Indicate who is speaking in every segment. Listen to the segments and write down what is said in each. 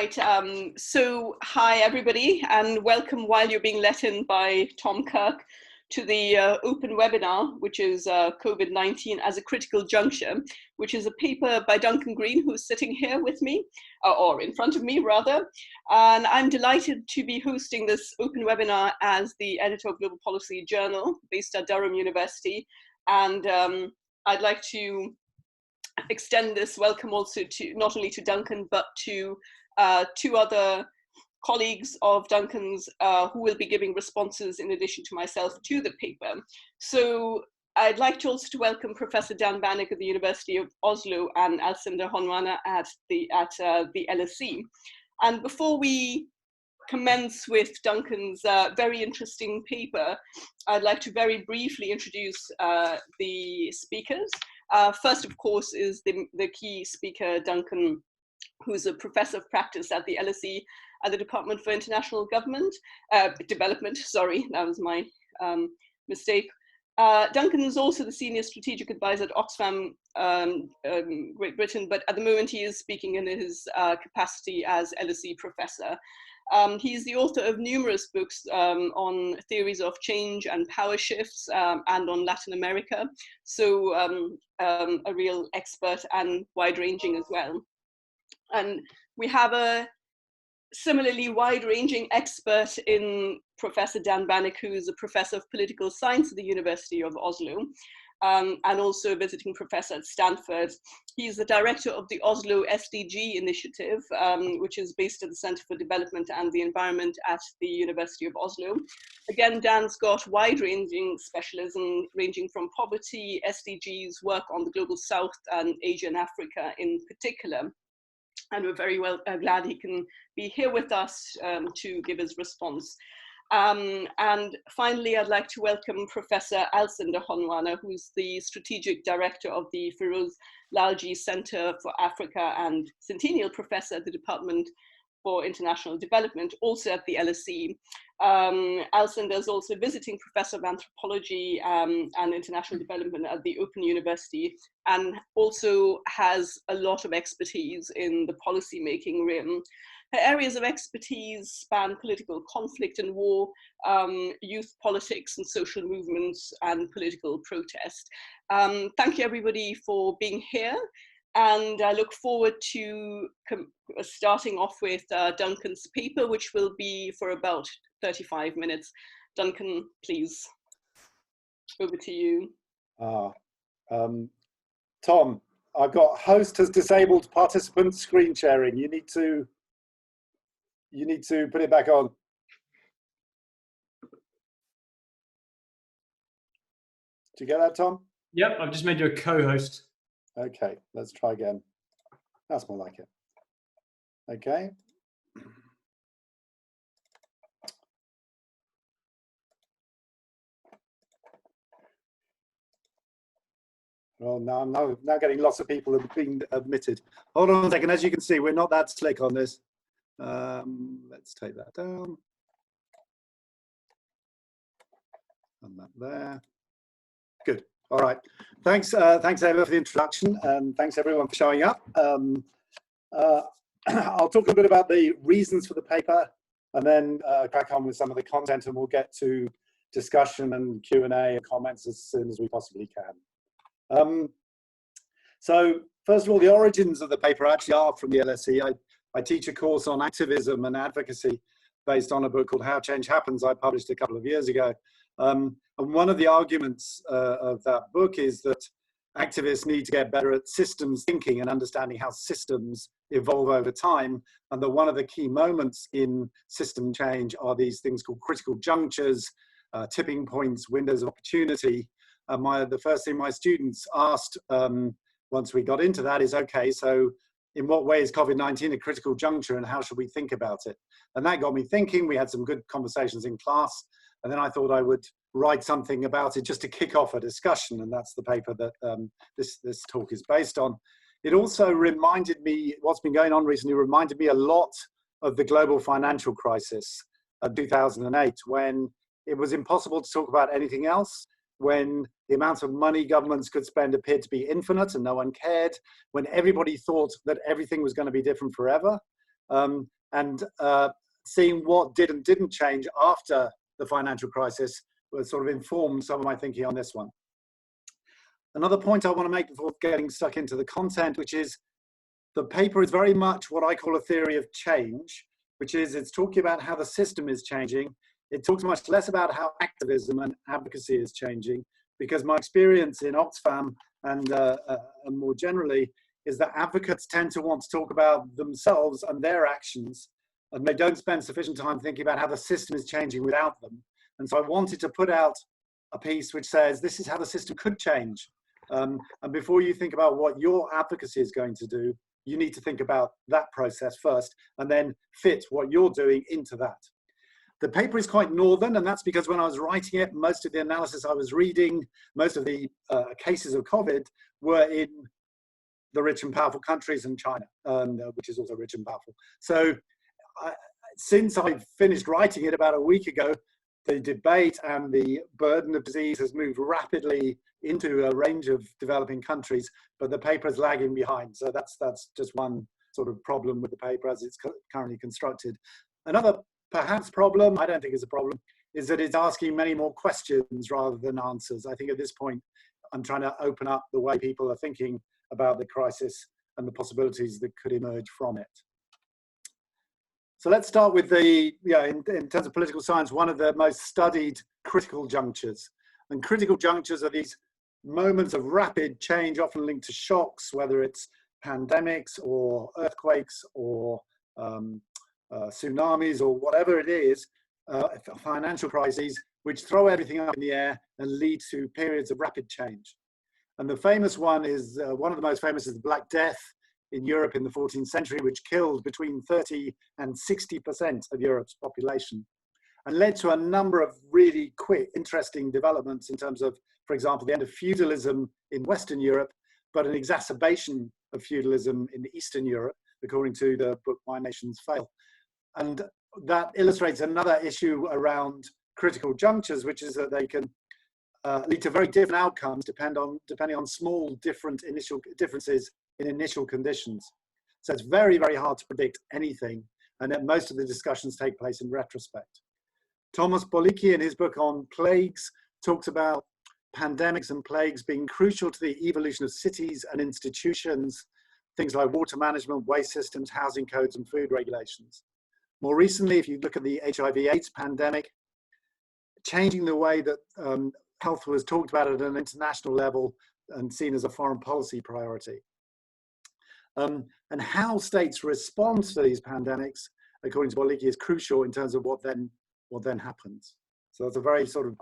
Speaker 1: Right, so hi everybody, and welcome while you're being let in by Tom Kirk to the open webinar, which is COVID-19 as a critical juncture, which is a paper by Duncan Green, who's sitting here with me, or in front of me rather. And I'm delighted to be hosting this open webinar as the editor of Global Policy Journal based at Durham University. And I'd like to extend this welcome also to not only to Duncan, but to two other colleagues of Duncan's who will be giving responses in addition to myself to the paper. So I'd like to also to welcome Professor Dan Banik at the University of Oslo and Alcinda Honwana at the LSE. And before we commence with Duncan's very interesting paper, I'd like to very briefly introduce the speakers. First, of course, is the key speaker, Duncan, who's a professor of practice at the LSE at the Department for International Development, sorry, that was my mistake. Duncan is also the senior strategic advisor at Oxfam, Great Britain, but at the moment he is speaking in his capacity as LSE professor. He's the author of numerous books on theories of change and power shifts and on Latin America, so a real expert and wide-ranging as well. And we have a similarly wide-ranging expert in Professor Dan Banik, who is a professor of political science at the University of Oslo, and also a visiting professor at Stanford. He's the director of the Oslo SDG initiative, which is based at the Center for Development and the Environment at the University of Oslo. Again, Dan's got wide-ranging specialism, ranging from poverty, SDGs, work on the Global South, and Asia and Africa in particular. And we're very glad he can be here with us to give his response. And finally, I'd like to welcome Professor Alcinda Honwana, who's the Strategic Director of the Feroz Lalji Center for Africa and Centennial Professor at the Department for International Development, also at the LSE. Alcinda is also visiting professor of anthropology and international development at the Open University, and also has a lot of expertise in the policy-making realm. Her areas of expertise span political conflict and war, youth politics and social movements, and political protest. Thank you everybody for being here. And I look forward to starting off with Duncan's paper, which will be for about 35 minutes. Duncan, please, over to you.
Speaker 2: Tom, I've got host has disabled participant screen sharing. You need to put it back on. Did you get that, Tom?
Speaker 3: Yep, I've just made you a co-host.
Speaker 2: Okay, let's try again. That's more like it. Okay. Well, now I'm now getting lots of people have been admitted. Hold on a second. As you can see, we're not that slick on this. Let's take that down. And that there. Good. All right. Thanks, thanks Eva for the introduction, and thanks everyone for showing up. I'll talk a bit about the reasons for the paper, and then crack on with some of the content, and we'll get to discussion and Q&A and comments as soon as we possibly can. So first of all, the origins of the paper actually are from the LSE. I teach a course on activism and advocacy based on a book called How Change Happens I published a couple of years ago. And one of the arguments of that book is that activists need to get better at systems thinking and understanding how systems evolve over time, and that one of the key moments in system change are these things called critical junctures, tipping points, windows of opportunity. The first thing my students asked once we got into that is, okay, so in what way is COVID-19 a critical juncture and how should we think about it? And that got me thinking. We had some good conversations in class, and then I thought I would write something about it just to kick off a discussion, and that's the paper that this talk is based on. It also reminded me, what's been going on recently reminded me a lot of the global financial crisis of 2008, when it was impossible to talk about anything else, when the amount of money governments could spend appeared to be infinite and no one cared, when everybody thought that everything was going to be different forever. and seeing what did and didn't change after the financial crisis was sort of informed some of my thinking on this one. Another point I want to make before getting stuck into the content, which is the paper is very much what I call a theory of change, which is it's talking about how the system is changing. It talks much less about how activism and advocacy is changing, because my experience in Oxfam and more generally is that advocates tend to want to talk about themselves and their actions, and they don't spend sufficient time thinking about how the system is changing without them. And so I wanted to put out a piece which says this is how the system could change. And before you think about what your advocacy is going to do, you need to think about that process first and then fit what you're doing into that. The paper is quite northern, and that's because when I was writing it, most of the analysis I was reading, most of the cases of COVID were in the rich and powerful countries and China, which is also rich and powerful. So since I finished writing it about a week ago, the debate and the burden of disease has moved rapidly into a range of developing countries, but the paper is lagging behind. So that's just one sort of problem with the paper as it's currently constructed. Another perhaps problem, I don't think it's a problem, is that it's asking many more questions rather than answers. I think at this point, I'm trying to open up the way people are thinking about the crisis and the possibilities that could emerge from it. So let's start with the, in terms of political science, one of the most studied critical junctures. And critical junctures are these moments of rapid change, often linked to shocks, whether it's pandemics or earthquakes or tsunamis or whatever it is, financial crises, which throw everything up in the air and lead to periods of rapid change. And the famous one is, one of the most famous is the Black Death in Europe in the 14th century, which killed between 30 and 60% of Europe's population and led to a number of really quick, interesting developments in terms of, for example, the end of feudalism in Western Europe, but an exacerbation of feudalism in Eastern Europe, according to the book My Nations Fail. And that illustrates another issue around critical junctures, which is that they can lead to very different outcomes depending on small differences in initial conditions. So it's very, very hard to predict anything, and that most of the discussions take place in retrospect. Thomas Bolicki, in his book on plagues, talks about pandemics and plagues being crucial to the evolution of cities and institutions, things like water management, waste systems, housing codes, and food regulations. More recently, if you look at the HIV/AIDS pandemic, changing the way that health was talked about at an international level and seen as a foreign policy priority. And how states respond to these pandemics, according to Bolicki, is crucial in terms of what then happens. So that's a very sort of,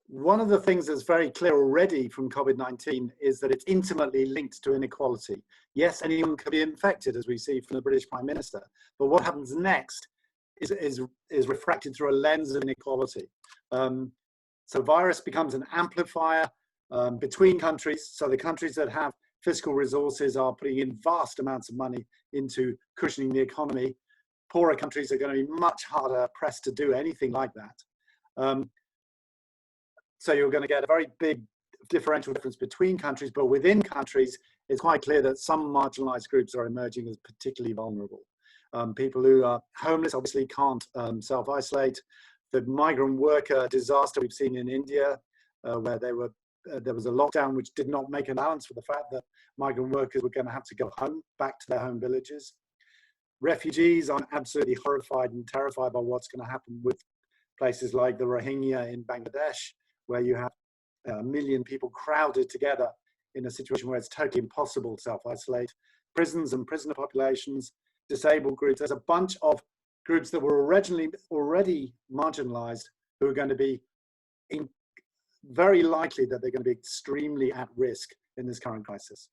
Speaker 2: one of the things that's very clear already from COVID-19 is that it's intimately linked to inequality. Yes, anyone can be infected, as we see from the British Prime Minister, but what happens next is refracted through a lens of inequality. So virus becomes an amplifier between countries. So the countries that have fiscal resources are putting in vast amounts of money into cushioning the economy. Poorer countries are going to be much harder pressed to do anything like that. So you're going to get a very big differential difference between countries, but within countries, it's quite clear that some marginalized groups are emerging as particularly vulnerable. People who are homeless obviously can't self-isolate. The migrant worker disaster we've seen in India, where there was a lockdown which did not make allowance for the fact that migrant workers were going to have to go home, back to their home villages. Refugees, I'm absolutely horrified and terrified by what's going to happen with places like the Rohingya in Bangladesh, where you have 1 million people crowded together in a situation where it's totally impossible to self-isolate. Prisons and prisoner populations, disabled groups, there's a bunch of groups that were already marginalized who are going to be very likely that they're going to be extremely at risk in this current crisis.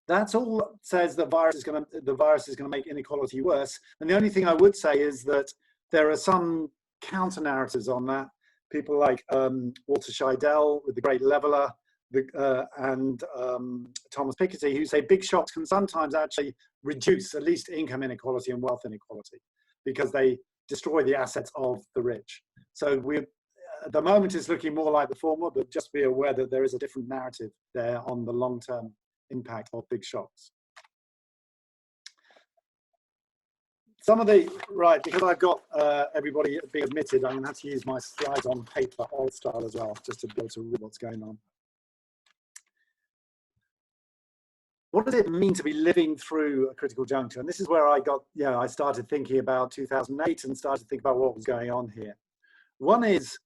Speaker 2: That's all says that the virus is going to make inequality worse. And the only thing I would say is that there are some counter narratives on that. People like Walter Scheidel with The Great Leveler and Thomas Piketty, who say big shocks can sometimes actually reduce at least income inequality and wealth inequality because they destroy the assets of the rich. So at the moment it's looking more like the former, but just be aware that there is a different narrative there on the long-term impact of big shocks. because I've got everybody being admitted, I'm going to have to use my slides on paper, old style as well, just to be able to read what's going on. What does it mean to be living through a critical juncture? And this is where I started thinking about 2008 and started to think about what was going on here. One is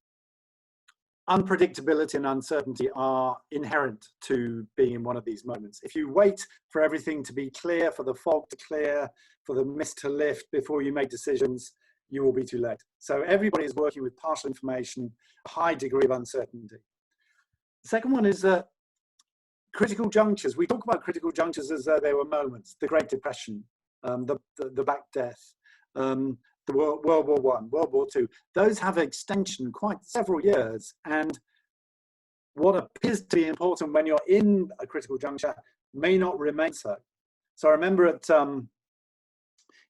Speaker 2: unpredictability and uncertainty are inherent to being in one of these moments. If you wait for everything to be clear, for the fog to clear, for the mist to lift before you make decisions, you will be too late. So everybody is working with partial information, a high degree of uncertainty. The second one is that critical junctures, we talk about critical junctures as though they were moments, the Great Depression, the Black Death, the World War I, World War II, those have extension quite several years. And what appears to be important when you're in a critical juncture may not remain so. So I remember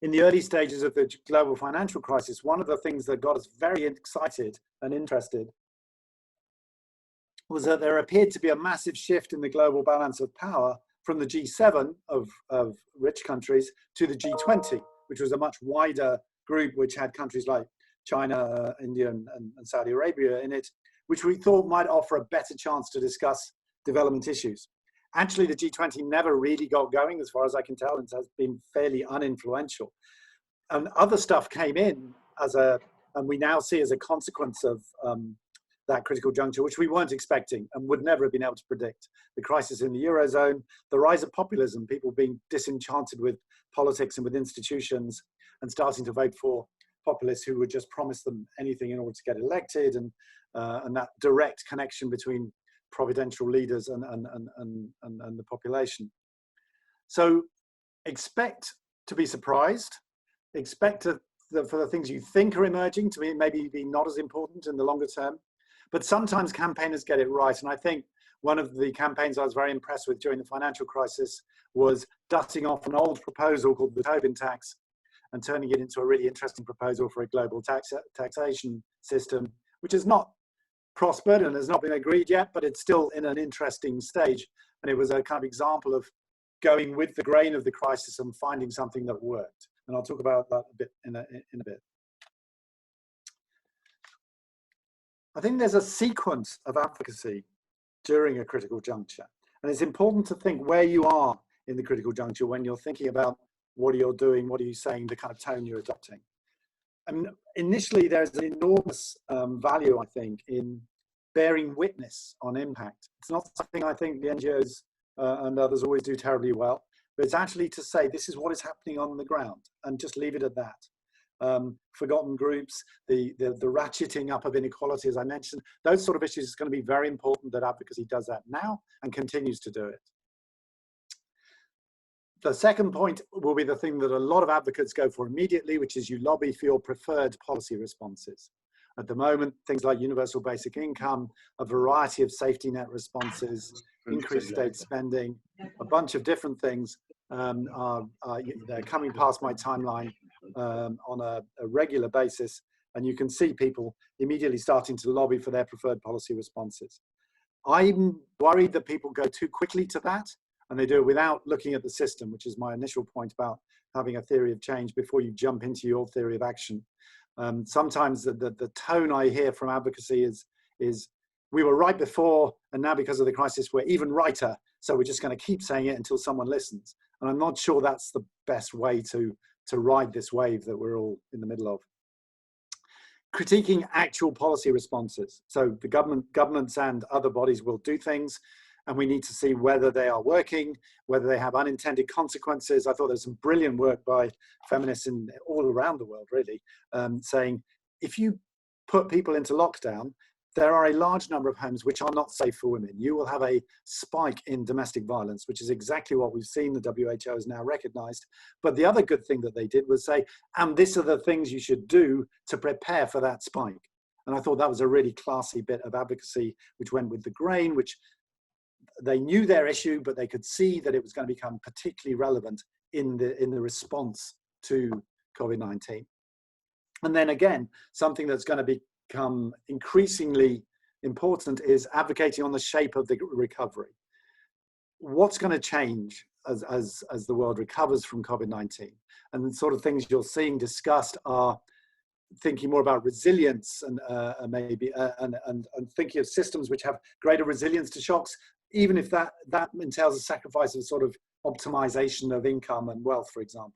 Speaker 2: in the early stages of the global financial crisis, one of the things that got us very excited and interested was that there appeared to be a massive shift in the global balance of power from the G7 of rich countries to the G20, which was a much wider group which had countries like China, India, and Saudi Arabia in it, which we thought might offer a better chance to discuss development issues. Actually, the G20 never really got going, as far as I can tell, and has been fairly uninfluential. And other stuff came in and we now see as a consequence of that critical juncture, which we weren't expecting and would never have been able to predict. The crisis in the Eurozone, the rise of populism, people being disenchanted with politics and with institutions and starting to vote for populists who would just promise them anything in order to get elected, and that direct connection between providential leaders and the population. So expect to be surprised, expect for the things you think are emerging to be maybe be not as important in the longer term, but sometimes campaigners get it right. And I think one of the campaigns I was very impressed with during the financial crisis was dusting off an old proposal called the Tobin tax and turning it into a really interesting proposal for a global taxation system, which has not prospered and has not been agreed yet, but it's still in an interesting stage. And it was a kind of example of going with the grain of the crisis and finding something that worked. And I'll talk about that a bit in a bit. I think there's a sequence of advocacy during a critical juncture. And it's important to think where you are in the critical juncture when you're thinking about what you're doing, what are you saying, the kind of tone you're adopting. And initially, there's an enormous value, I think, in bearing witness on impact. It's not something I think the NGOs and others always do terribly well, but it's actually to say this is what is happening on the ground and just leave it at that. Forgotten groups, the ratcheting up of inequality, as I mentioned, those sort of issues is going to be very important that advocacy does that now and continues to do it. The second point will be the thing that a lot of advocates go for immediately, which is you lobby for your preferred policy responses. At the moment, things like universal basic income, a variety of safety net responses, increased state spending, a bunch of different things they're coming past my timeline on a regular basis. And you can see people immediately starting to lobby for their preferred policy responses. I'm worried that people go too quickly to that, and they do it without looking at the system, which is my initial point about having a theory of change before you jump into your theory of action. Sometimes the tone I hear from advocacy is we were right before, and now because of the crisis, we're even righter. So we're just going to keep saying it until someone listens. And I'm not sure that's the best way to ride this wave that we're all in the middle of. Critiquing actual policy responses. So the governments and other bodies will do things, and we need to see whether they are working, whether they have unintended consequences. I thought there's some brilliant work by feminists all around the world, really, saying if you put people into lockdown, there are a large number of homes which are not safe for women. You will have a spike in domestic violence, which is exactly what we've seen. The WHO has now recognized. But the other good thing that they did was say, and these are the things you should do to prepare for that spike. And I thought that was a really classy bit of advocacy, which went with the grain, which they knew their issue, but they could see that it was going to become particularly relevant in the response to COVID-19. And then again, something that's going to become increasingly important is advocating on the shape of the recovery. What's going to change? as the world recovers from COVID-19. And the sort of things you're seeing discussed are thinking more about resilience and maybe thinking of systems which have greater resilience to shocks, even if that entails a sacrifice of sort of optimization of income and wealth, for example.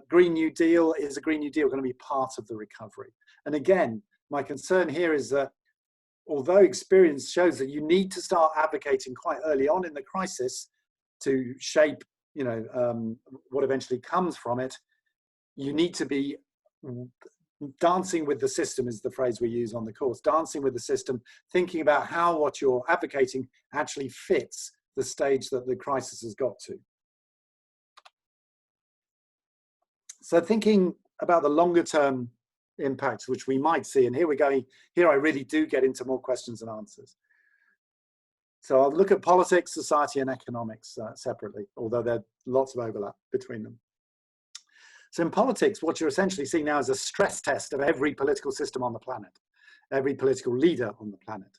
Speaker 2: Green New Deal, is a Green New Deal going to be part of the recovery? And again, my concern here is that although experience shows that you need to start advocating quite early on in the crisis to shape, what eventually comes from it, you need to be dancing with the system, is the phrase we use on the course, dancing with the system, thinking about how what you're advocating actually fits the stage that the crisis has got to. So thinking about the longer term impacts which we might see, and here we're going, here I really do get into more questions and answers. So I'll look at politics, society and economics separately, although there are lots of overlap between them. So in politics, what you're essentially seeing now is a stress test of every political system on the planet, every political leader on the planet.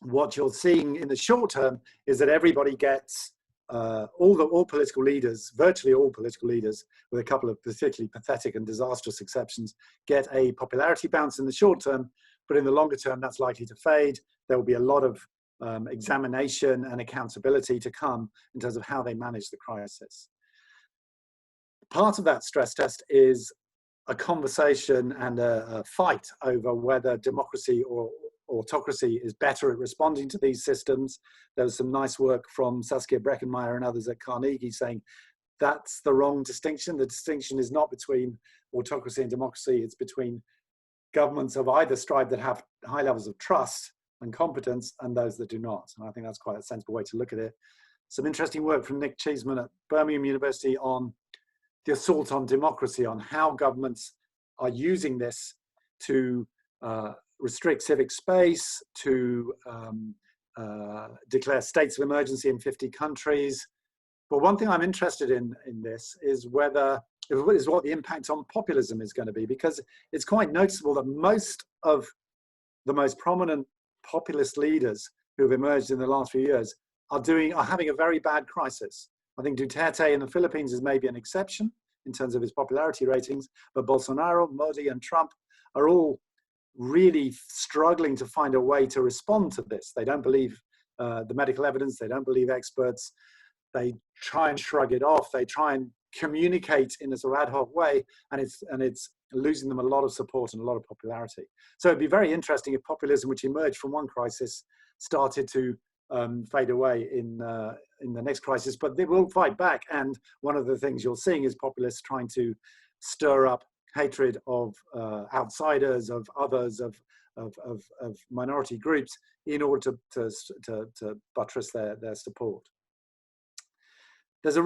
Speaker 2: What you're seeing in the short term is that everybody gets, all political leaders, virtually all political leaders, with a couple of particularly pathetic and disastrous exceptions, get a popularity bounce in the short term, but in the longer term, that's likely to fade. There will be a lot of examination and accountability to come in terms of how they manage the crisis. Part of that stress test is a conversation and a fight over whether democracy or autocracy is better at responding to these systems. There was some nice work from Saskia Breckenmeyer and others at Carnegie saying that's the wrong distinction. The distinction is not between autocracy and democracy, it's between governments of either stripe that have high levels of trust and competence and those that do not. And I think that's quite a sensible way to look at it. Some interesting work from Nick Cheeseman at Birmingham University on the assault on democracy, on how governments are using this to restrict civic space, to declare states of emergency in 50 countries. But one thing I'm interested in this is what the impact on populism is going to be, because it's quite noticeable that most of the most prominent populist leaders who have emerged in the last few years are having a very bad crisis. I think Duterte in the Philippines is maybe an exception in terms of his popularity ratings, but Bolsonaro, Modi, and Trump are all really struggling to find a way to respond to this. They don't believe the medical evidence, they don't believe experts, they try and shrug it off, they try and communicate in a sort of ad hoc way, and it's losing them a lot of support and a lot of popularity. So it'd be very interesting if populism, which emerged from one crisis, started to fade away in the next crisis, but they will fight back. And one of the things you're seeing is populists trying to stir up hatred of outsiders, of others, of minority groups, in order to buttress their support. There's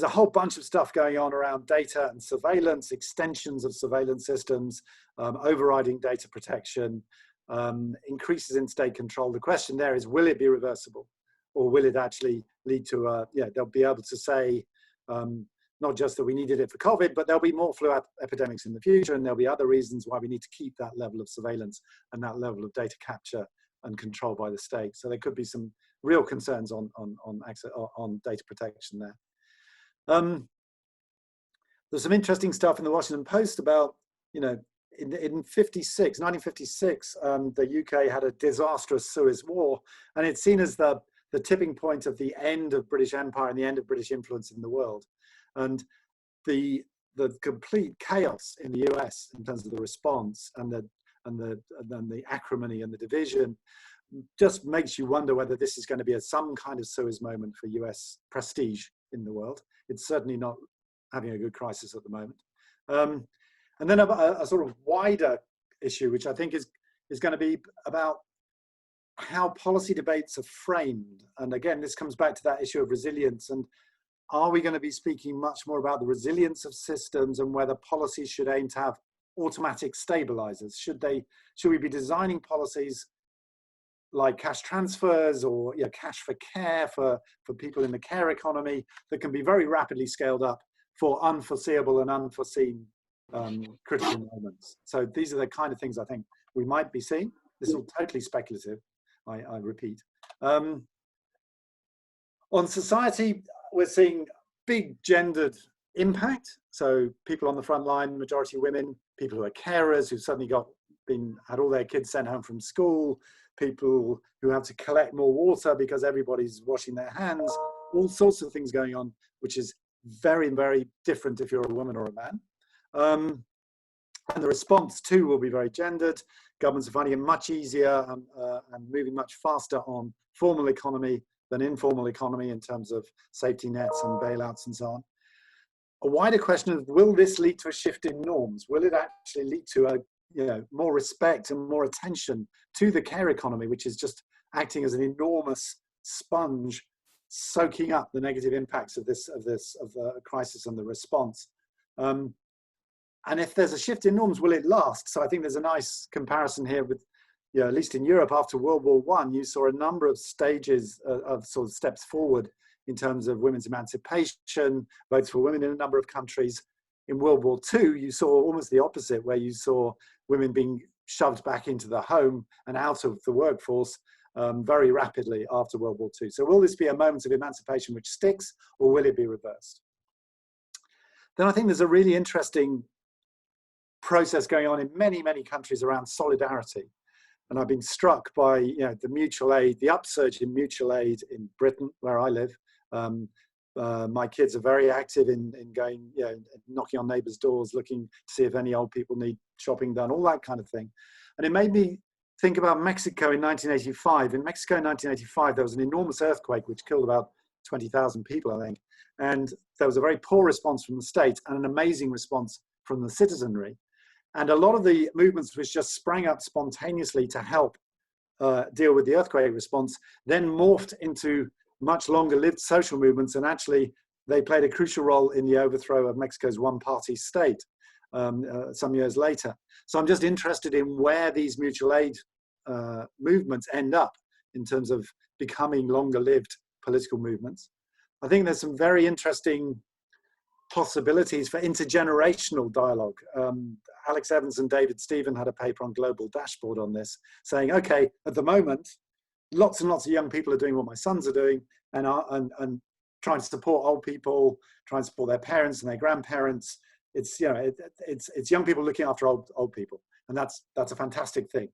Speaker 2: a whole bunch of stuff going on around data and surveillance, extensions of surveillance systems, overriding data protection, increases in state control. The question there is, will it be reversible, or will it actually lead to they'll be able to say not just that we needed it for COVID, but there'll be more flu epidemics in the future, and there'll be other reasons why we need to keep that level of surveillance and that level of data capture and control by the state. So there could be some real concerns on data protection there. There's some interesting stuff in the Washington Post about, in 1956, the UK had a disastrous Suez War, and it's seen as the tipping point of the end of British Empire and the end of British influence in the world. And the complete chaos in the US in terms of the response and the acrimony and the division just makes you wonder whether this is going to be some kind of Suez moment for US prestige in the world. It's certainly not having a good crisis at the moment. And then a sort of wider issue, which I think is going to be about how policy debates are framed. And again, this comes back to that issue of resilience. And are we going to be speaking much more about the resilience of systems and whether policies should aim to have automatic stabilizers? Should we be designing policies like cash transfers or cash for care for people in the care economy that can be very rapidly scaled up for unforeseeable and unforeseen critical moments? So these are the kind of things I think we might be seeing. This is all totally speculative, I repeat. On society, we're seeing big gendered impact. So people on the front line, majority women, people who are carers who've suddenly had all their kids sent home from school, people who have to collect more water because everybody's washing their hands, all sorts of things going on, which is very, very different if you're a woman or a man. And the response too will be very gendered. Governments are finding it much easier and moving much faster on formal economy than informal economy in terms of safety nets and bailouts and so on. A wider question of, will this lead to a shift in norms? Will it actually lead to more respect and more attention to the care economy, which is just acting as an enormous sponge, soaking up the negative impacts of the crisis and the response? And if there's a shift in norms, will it last? So I think there's a nice comparison here with, at least in Europe after World War I, you saw a number of stages of sort of steps forward in terms of women's emancipation, votes for women in a number of countries. In World War II, you saw almost the opposite, where you saw women being shoved back into the home and out of the workforce very rapidly after World War II. So will this be a moment of emancipation which sticks, or will it be reversed? Then I think there's a really interesting process going on in many, many countries around solidarity. And I've been struck by the mutual aid, the upsurge in mutual aid in Britain, where I live. My kids are very active in going, knocking on neighbours' doors, looking to see if any old people need shopping done, all that kind of thing. And it made me think about Mexico in 1985. In Mexico in 1985, there was an enormous earthquake which killed about 20,000 people, I think. And there was a very poor response from the state and an amazing response from the citizenry. And a lot of the movements which just sprang up spontaneously to help deal with the earthquake response then morphed into much longer lived social movements, and actually they played a crucial role in the overthrow of Mexico's one-party state some years later. So I'm just interested in where these mutual aid movements end up in terms of becoming longer lived political movements. I think there's some very interesting possibilities for intergenerational dialogue. Alex Evans and David Stephen had a paper on Global Dashboard on this, saying, okay, at the moment, lots and lots of young people are doing what my sons are doing and trying to support old people, trying to support their parents and their grandparents. It's young people looking after old people, and that's a fantastic thing.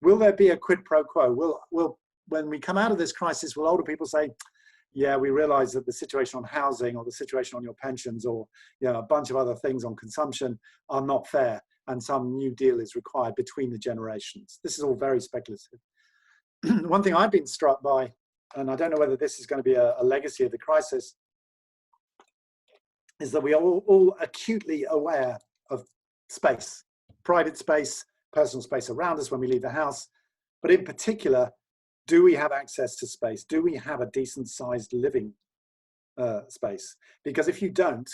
Speaker 2: Will there be a quid pro quo? Will when we come out of this crisis, will older people say, yeah, we realize that the situation on housing or the situation on your pensions or a bunch of other things on consumption are not fair, and some new deal is required between the generations? This is all very speculative. One thing I've been struck by, and I don't know whether this is going to be a legacy of the crisis, is that we are all acutely aware of space, private space, personal space around us when we leave the house, but in particular, do we have access to space? Do we have a decent sized living space? Because if you don't,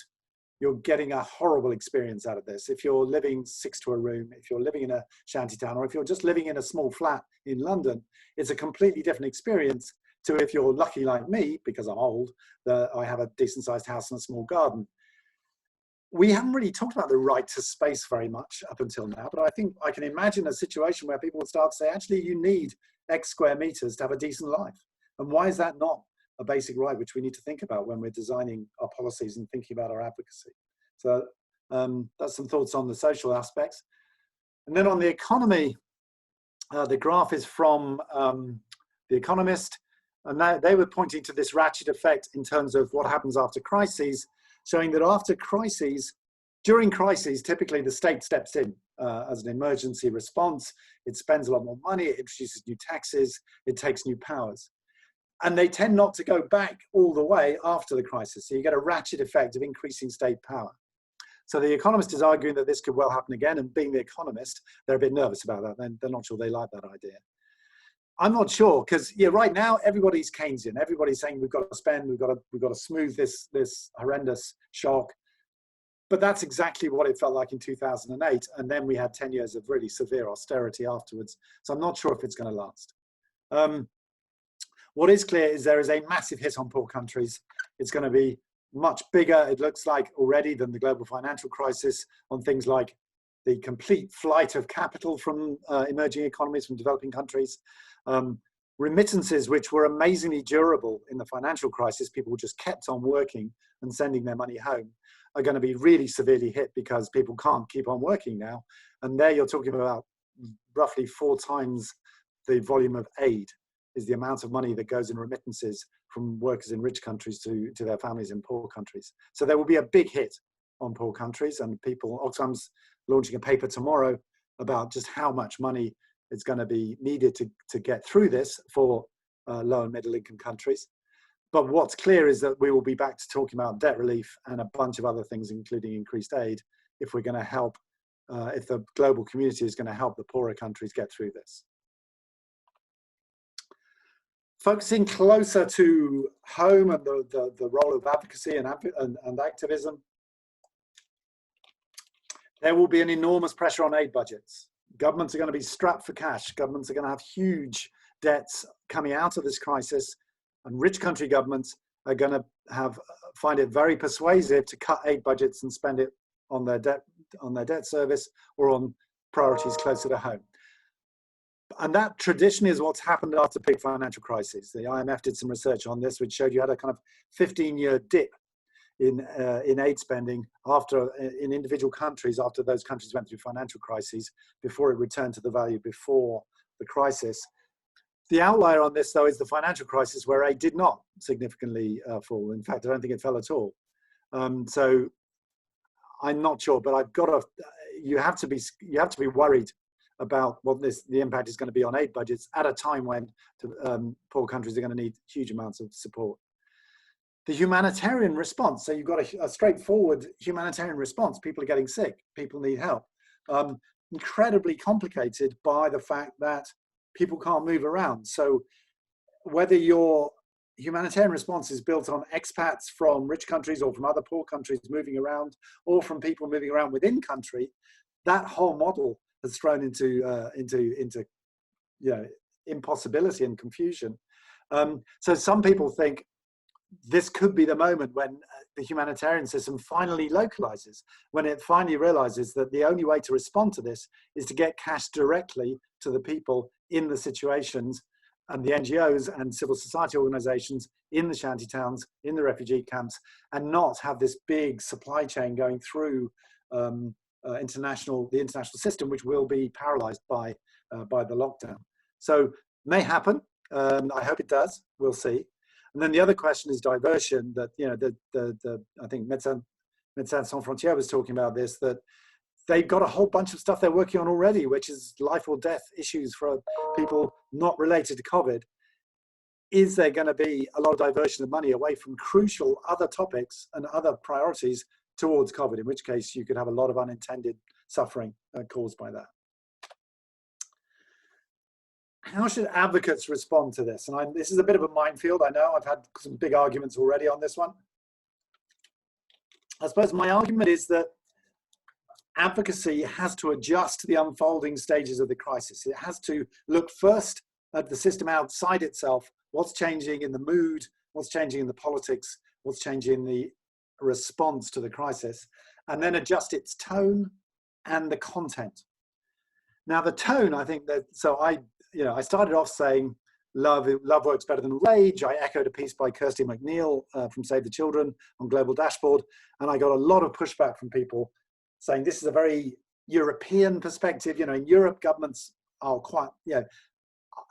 Speaker 2: you're getting a horrible experience out of this. If you're living 6 to a room, if you're living in a shantytown, or if you're just living in a small flat in London, it's a completely different experience to if you're lucky like me, because I'm old, that I have a decent sized house and a small garden. We haven't really talked about the right to space very much up until now, but I think I can imagine a situation where people would start to say, actually, you need X square meters to have a decent life. And why is that not a basic right which we need to think about when we're designing our policies and thinking about our advocacy? So that's some thoughts on the social aspects. And then on the economy, the graph is from The Economist, and they were pointing to this ratchet effect in terms of what happens after crises, showing that after crises, during crises, typically the state steps in as an emergency response. It spends a lot more money, it introduces new taxes, it takes new powers. And they tend not to go back all the way after the crisis. So you get a ratchet effect of increasing state power. So The Economist is arguing that this could well happen again, and being The Economist, they're a bit nervous about that. They're not sure they like that idea. I'm not sure, because right now everybody's Keynesian. Everybody's saying we've got to spend, we've got to smooth this horrendous shock. But that's exactly what it felt like in 2008. And then we had 10 years of really severe austerity afterwards. So I'm not sure if it's going to last. What is clear is there is a massive hit on poor countries. It's going to be much bigger, it looks like, already than the global financial crisis, on things like the complete flight of capital from emerging economies, from developing countries. remittances, which were amazingly durable in the financial crisis, people just kept on working and sending their money home, are going to be really severely hit because people can't keep on working now. And there you're talking about roughly 4 times the volume of aid is the amount of money that goes in remittances from workers in rich countries to their families in poor countries. So there will be a big hit on poor countries, and Oxfam's launching a paper tomorrow about just how much money is going to be needed to get through this for low and middle income countries. But what's clear is that we will be back to talking about debt relief and a bunch of other things, including increased aid, if we're going to help, if the global community is going to help the poorer countries get through this. Focusing closer to home and the role of advocacy and activism, there will be an enormous pressure on aid budgets. Governments are going to be strapped for cash. Governments are going to have huge debts coming out of this crisis, and rich country governments are going to find it very persuasive to cut aid budgets and spend it on their debt service or on priorities closer to home. And that traditionally is what's happened after big financial crises. The IMF did some research on this, which showed you had a kind of 15-year dip in aid spending in individual countries after those countries went through financial crises before it returned to the value before the crisis. The outlier on this, though, is the financial crisis, where aid did not significantly fall. In fact, I don't think it fell at all. So I'm not sure, but you have to be worried about what the impact is going to be on aid budgets at a time when poor countries are going to need huge amounts of support. The humanitarian response, so you've got a straightforward humanitarian response. People are getting sick, people need help. Incredibly complicated by the fact that people can't move around. So whether your humanitarian response is built on expats from rich countries or from other poor countries moving around, or from people moving around within country, that whole model has thrown into impossibility and confusion. So some people think this could be the moment when the humanitarian system finally localizes, when it finally realizes that the only way to respond to this is to get cash directly to the people in the situations, and the NGOs and civil society organizations in the shanty towns, in the refugee camps, and not have this big supply chain going through the international system, which will be paralyzed by the lockdown. So may happen. I hope it does. We'll see. And then the other question is diversion. That I think Médecins Sans Frontières was talking about this. That they've got a whole bunch of stuff they're working on already, which is life or death issues for people not related to COVID. Is there going to be a lot of diversion of money away from crucial other topics and other priorities towards COVID, in which case you could have a lot of unintended suffering caused by that? How should advocates respond to this? And this is a bit of a minefield, I know. I've had some big arguments already on this one. I suppose my argument is that advocacy has to adjust to the unfolding stages of the crisis. It has to look first at the system outside itself, what's changing in the mood, what's changing in the politics, what's changing in the response to the crisis, and then adjust its tone and the content. Now the tone, I think that, so I started off saying love works better than rage. I echoed a piece by Kirsty McNeil from Save the Children on Global Dashboard, and I got a lot of pushback from people saying this is a very European perspective. In Europe, governments are quite,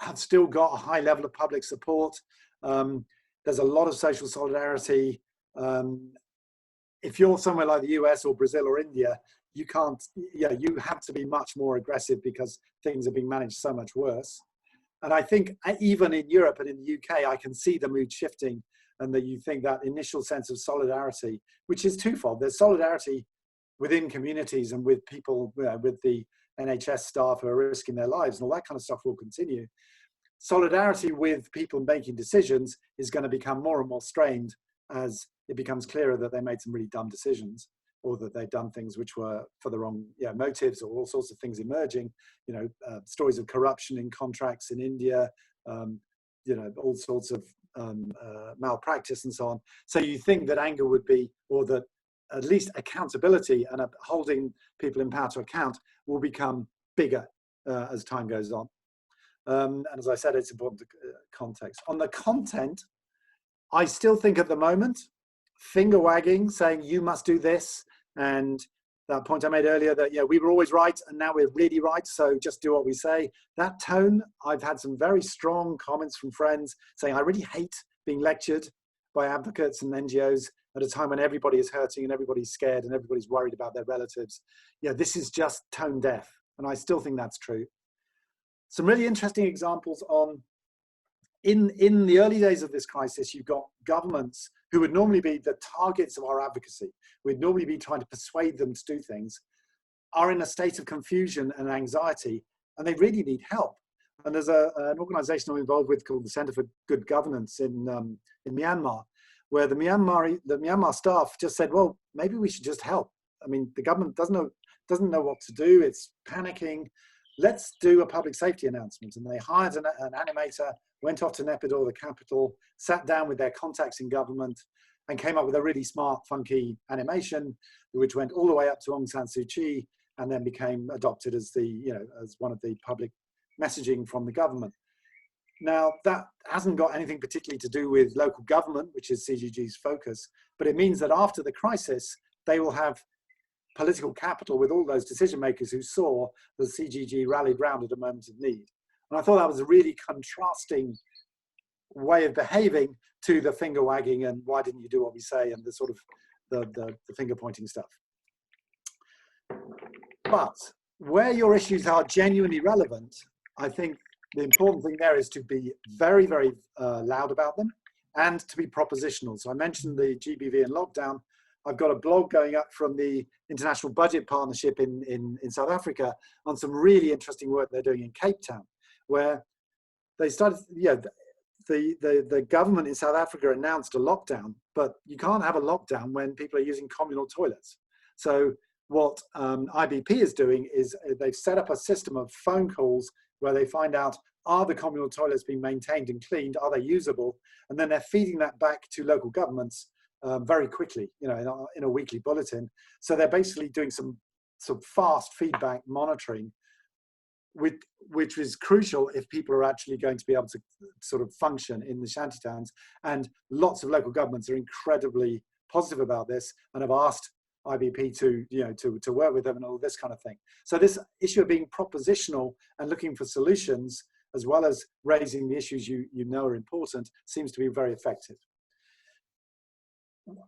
Speaker 2: have still got a high level of public support. There's a lot of social solidarity. If you're somewhere like the US or Brazil or India, you can't, you have to be much more aggressive because things are being managed so much worse. And I think even in Europe and in the UK, I can see the mood shifting, and that you think that initial sense of solidarity, which is twofold. There's solidarity within communities and with people, with the NHS staff who are risking their lives, and all that kind of stuff will continue. Solidarity with people making decisions is going to become more and more strained as it becomes clearer that they made some really dumb decisions, or that they've done things which were for the wrong motives, or all sorts of things emerging. Stories of corruption in contracts in India, all sorts of malpractice and so on. So you think that anger would be, or that at least accountability and holding people in power to account will become bigger as time goes on. And as I said, it's important to context. On the content, I still think at the moment, finger wagging, saying you must do this, and that point I made earlier that we were always right and now we're really right, so just do what we say. That tone, I've had some very strong comments from friends saying I really hate being lectured by advocates and NGOs at a time when everybody is hurting and everybody's scared and everybody's worried about their relatives. This is just tone deaf, and I still think that's true. Some really interesting examples on, in the early days of this crisis, you've got governments who would normally be the targets of our advocacy. We'd normally be trying to persuade them to do things, are in a state of confusion and anxiety, and they really need help. And there's an organization I'm involved with called the Center for Good Governance in Myanmar, where the Myanmar staff just said, well, maybe we should just help. I mean, the government doesn't know what to do. It's panicking. Let's do a public safety announcement. And they hired an animator, went off to Naypyidaw, the capital, sat down with their contacts in government, and came up with a really smart, funky animation, which went all the way up to Aung San Suu Kyi, and then became adopted as as one of the public messaging from the government. Now, that hasn't got anything particularly to do with local government, which is CGG's focus, but it means that after the crisis, they will have political capital with all those decision makers who saw the CGG rallied round at a moment of need. And I thought that was a really contrasting way of behaving to the finger wagging and why didn't you do what we say and the sort of the finger pointing stuff. But where your issues are genuinely relevant, I think the important thing there is to be very, very loud about them and to be propositional. So I mentioned the GBV and lockdown. I've got a blog going up from the International Budget Partnership in South Africa on some really interesting work they're doing in Cape Town, where they started, the government in South Africa announced a lockdown, but you can't have a lockdown when people are using communal toilets. So what IBP is doing is they've set up a system of phone calls where they find out, are the communal toilets being maintained and cleaned? Are they usable? And then they're feeding that back to local governments very quickly, in a weekly bulletin. So they're basically doing some fast feedback monitoring, which is crucial if people are actually going to be able to sort of function in the shantytowns. And lots of local governments are incredibly positive about this and have asked IBP to work with them and all this kind of thing. So this issue of being propositional and looking for solutions, as well as raising the issues you know are important, seems to be very effective.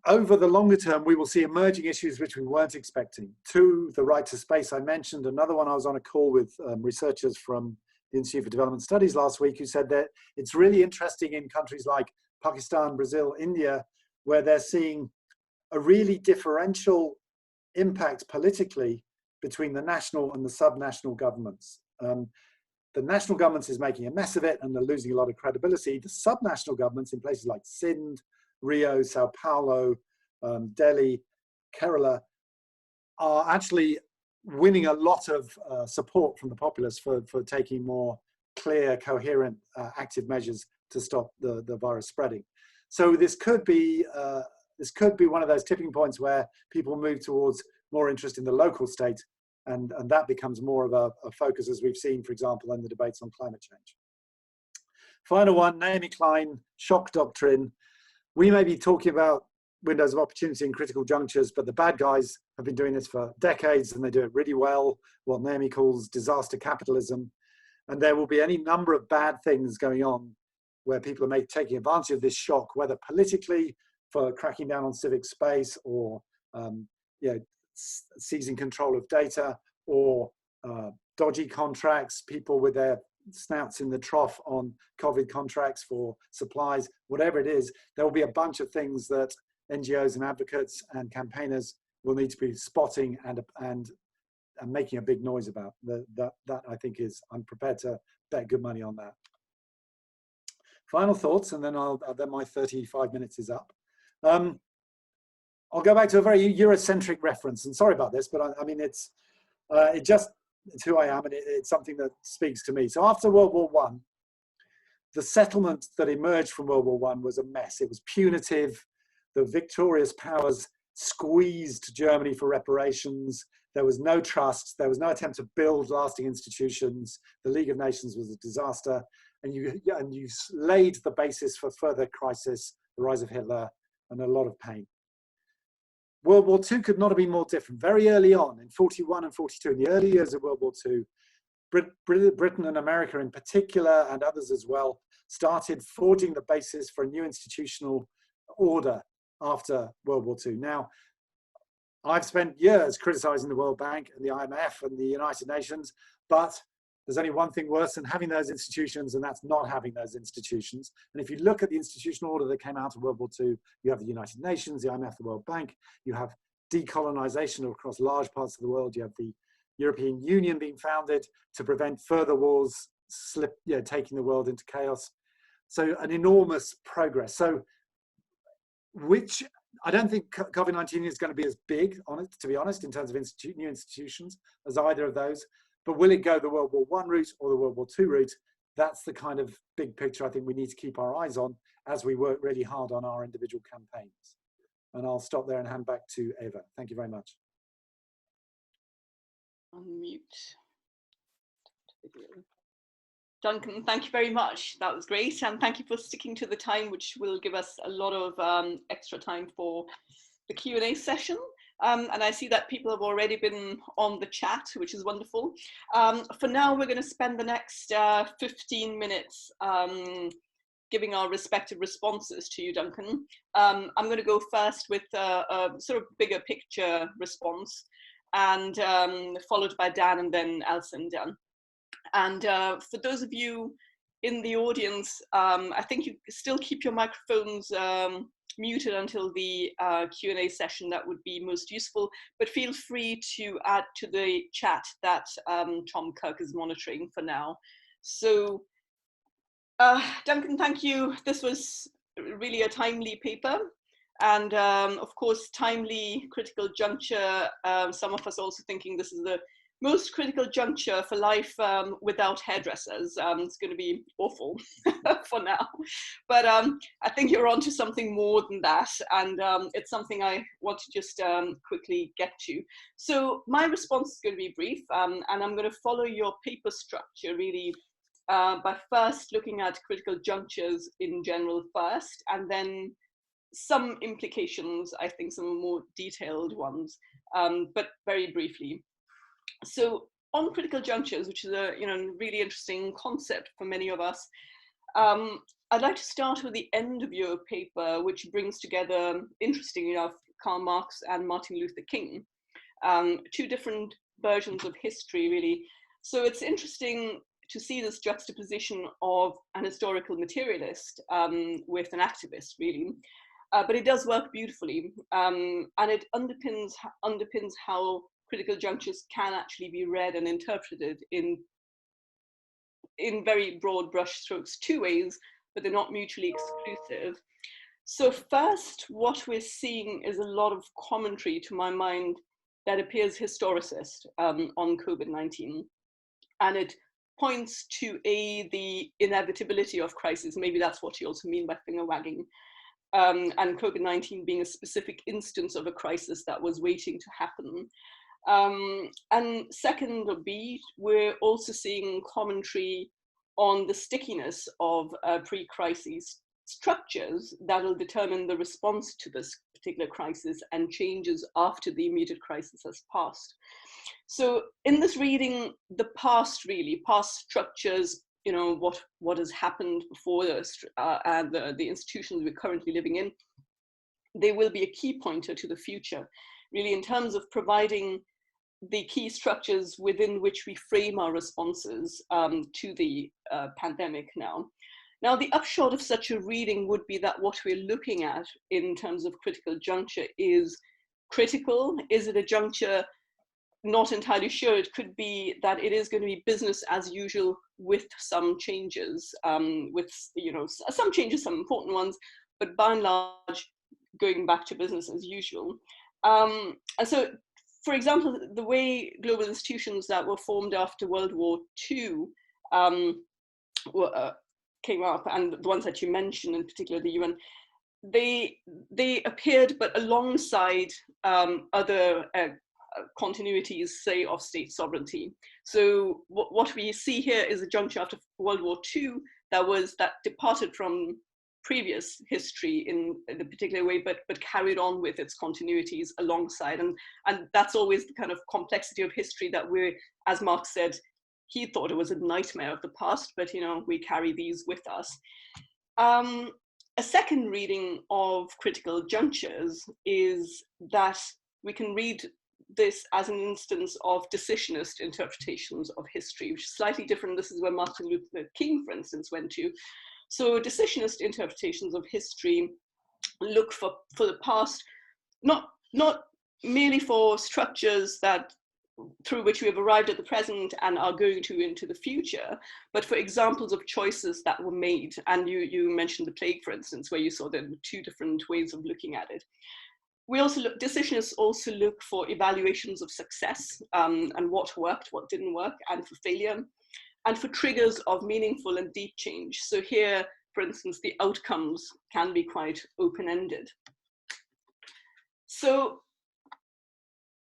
Speaker 2: Over the longer term, we will see emerging issues which we weren't expecting. Two, the right to space I mentioned. Another one, I was on a call with researchers from the Institute for Development Studies last week who said that it's really interesting in countries like Pakistan, Brazil, India, where they're seeing a really differential impact politically between the national and the subnational governments. The national government is making a mess of it and they're losing a lot of credibility. The subnational governments in places like Sindh, Rio, Sao Paulo, Delhi, Kerala are actually winning a lot of support from the populace for taking more clear, coherent, active measures to stop the virus spreading. So this could be one of those tipping points where people move towards more interest in the local state, and that becomes more of a focus, as we've seen, for example, in the debates on climate change. Final one, Naomi Klein, shock doctrine. We may be talking about windows of opportunity in critical junctures, but the bad guys have been doing this for decades and they do it really well, what Naomi calls disaster capitalism. And there will be any number of bad things going on where people are taking advantage of this shock, whether politically for cracking down on civic space or seizing control of data, or dodgy contracts, people with their snouts in the trough on COVID contracts for supplies, whatever it is. There will be a bunch of things that NGOs and advocates and campaigners will need to be spotting and making a big noise about. That I think is, I'm prepared to bet good money on that. Final thoughts, and then then my 35 minutes is up. I'll go back to a very Eurocentric reference, and sorry about this, but I mean it's who I am, and it's something that speaks to me. So after World War I, the settlement that emerged from World War I was a mess. It was punitive. The victorious powers squeezed Germany for reparations. There was no trust. There was no attempt to build lasting institutions. The League of Nations was a disaster. And you laid the basis for further crisis, the rise of Hitler, and a lot of pain. World War II could not have been more different. Very early on, in 41 and 42, in the early years of World War II, Britain and America in particular, and others as well, started forging the basis for a new institutional order after World War II. Now, I've spent years criticizing the World Bank and the IMF and the United Nations, but there's only one thing worse than having those institutions, and that's not having those institutions. And if you look at the institutional order that came out of World War II, you have the United Nations, the IMF, the World Bank, you have decolonization across large parts of the world, you have the European Union being founded to prevent further wars taking the world into chaos. So an enormous progress. So which, I don't think COVID-19 is going to be as big on it, to be honest, in terms of new institutions as either of those. But will it go the World War I route or the World War II route? That's the kind of big picture I think we need to keep our eyes on as we work really hard on our individual campaigns. And I'll stop there and hand back to Eva. Thank you very much.
Speaker 1: Unmute. Duncan, thank you very much. That was great. And thank you for sticking to the time, which will give us a lot of extra time for the Q&A session. And I see that people have already been on the chat, which is wonderful. For now, we're going to spend the next 15 minutes giving our respective responses to you, Duncan. I'm going to go first with a sort of bigger picture response, and followed by Dan and then Alcinda. And for those of you in the audience, I think you still keep your microphones muted until the Q&A session. That would be most useful, but feel free to add to the chat that Tom Kirk is monitoring for now. So Duncan, thank you. This was really a timely paper, and of course, timely, critical juncture. Some of us also thinking this is the most critical juncture for life without hairdressers. It's going to be awful for now, but I think you're onto something more than that, and it's something I want to just quickly get to. So my response is going to be brief, and I'm going to follow your paper structure really by first looking at critical junctures in general first, and then some implications, I think some more detailed ones, but very briefly. So on critical junctures, which is a really interesting concept for many of us, I'd like to start with the end of your paper, which brings together, interestingly enough, Karl Marx and Martin Luther King, two different versions of history, really. So it's interesting to see this juxtaposition of an historical materialist with an activist, really. But it does work beautifully, and it underpins how critical junctures can actually be read and interpreted in very broad brushstrokes, two ways, but they're not mutually exclusive. So first, what we're seeing is a lot of commentary, to my mind, that appears historicist on COVID-19. And it points to the inevitability of crisis. Maybe that's what you also mean by finger wagging. And COVID-19 being a specific instance of a crisis that was waiting to happen. And second, we're also seeing commentary on the stickiness of pre-crisis structures that will determine the response to this particular crisis and changes after the immediate crisis has passed. So in this reading, the past structures, what has happened before and the institutions we're currently living in, they will be a key pointer to the future, really, in terms of providing the key structures within which we frame our responses to the pandemic now. Now, the upshot of such a reading would be that what we're looking at in terms of critical juncture is critical. Is it a juncture? Not entirely sure. It could be that it is going to be business as usual with some changes, some changes, some important ones, but by and large, going back to business as usual. And so, for example, the way global institutions that were formed after World War II came up, and the ones that you mentioned, in particular the UN, they appeared, but alongside other continuities, say, of state sovereignty. So what we see here is a juncture after World War II that departed from previous history in a particular way, but carried on with its continuities alongside. And that's always the kind of complexity of history that as Marx said, he thought it was a nightmare of the past, but we carry these with us. A second reading of critical junctures is that we can read this as an instance of decisionist interpretations of history, which is slightly different. This is where Martin Luther King, for instance, went to. So decisionist interpretations of history look for the past, not merely for structures through which we have arrived at the present and are going to into the future, but for examples of choices that were made. And you mentioned the plague, for instance, where you saw there were two different ways of looking at it. Decisionists also look for evaluations of success and what worked, what didn't work, and for failure, and for triggers of meaningful and deep change. So here, for instance, the outcomes can be quite open-ended. So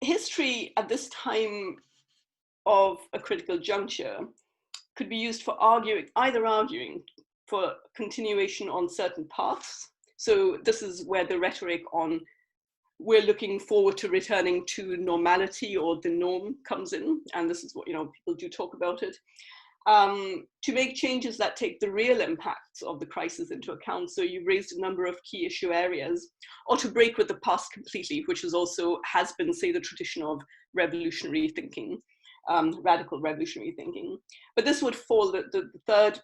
Speaker 1: history at this time of a critical juncture could be used for either arguing for continuation on certain paths. So this is where the rhetoric on we're looking forward to returning to normality or the norm comes in. And this is what, people do talk about it. To make changes that take the real impacts of the crisis into account. So you've raised a number of key issue areas, or to break with the past completely, which has been, say, the tradition of revolutionary thinking, radical revolutionary thinking. But this would fall the third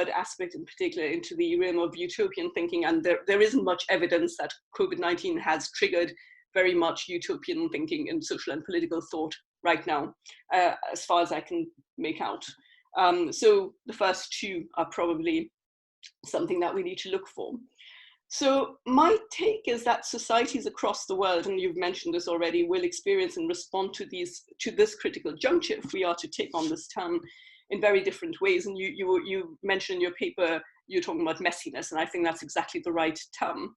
Speaker 1: aspect in particular into the realm of utopian thinking, and there isn't much evidence that COVID-19 has triggered very much utopian thinking in social and political thought right now, as far as I can make out. So the first two are probably something that we need to look for. So my take is that societies across the world, and you've mentioned this already, will experience and respond to this critical juncture if we are to take on this term in very different ways. And you mentioned in your paper, you're talking about messiness, and I think that's exactly the right term.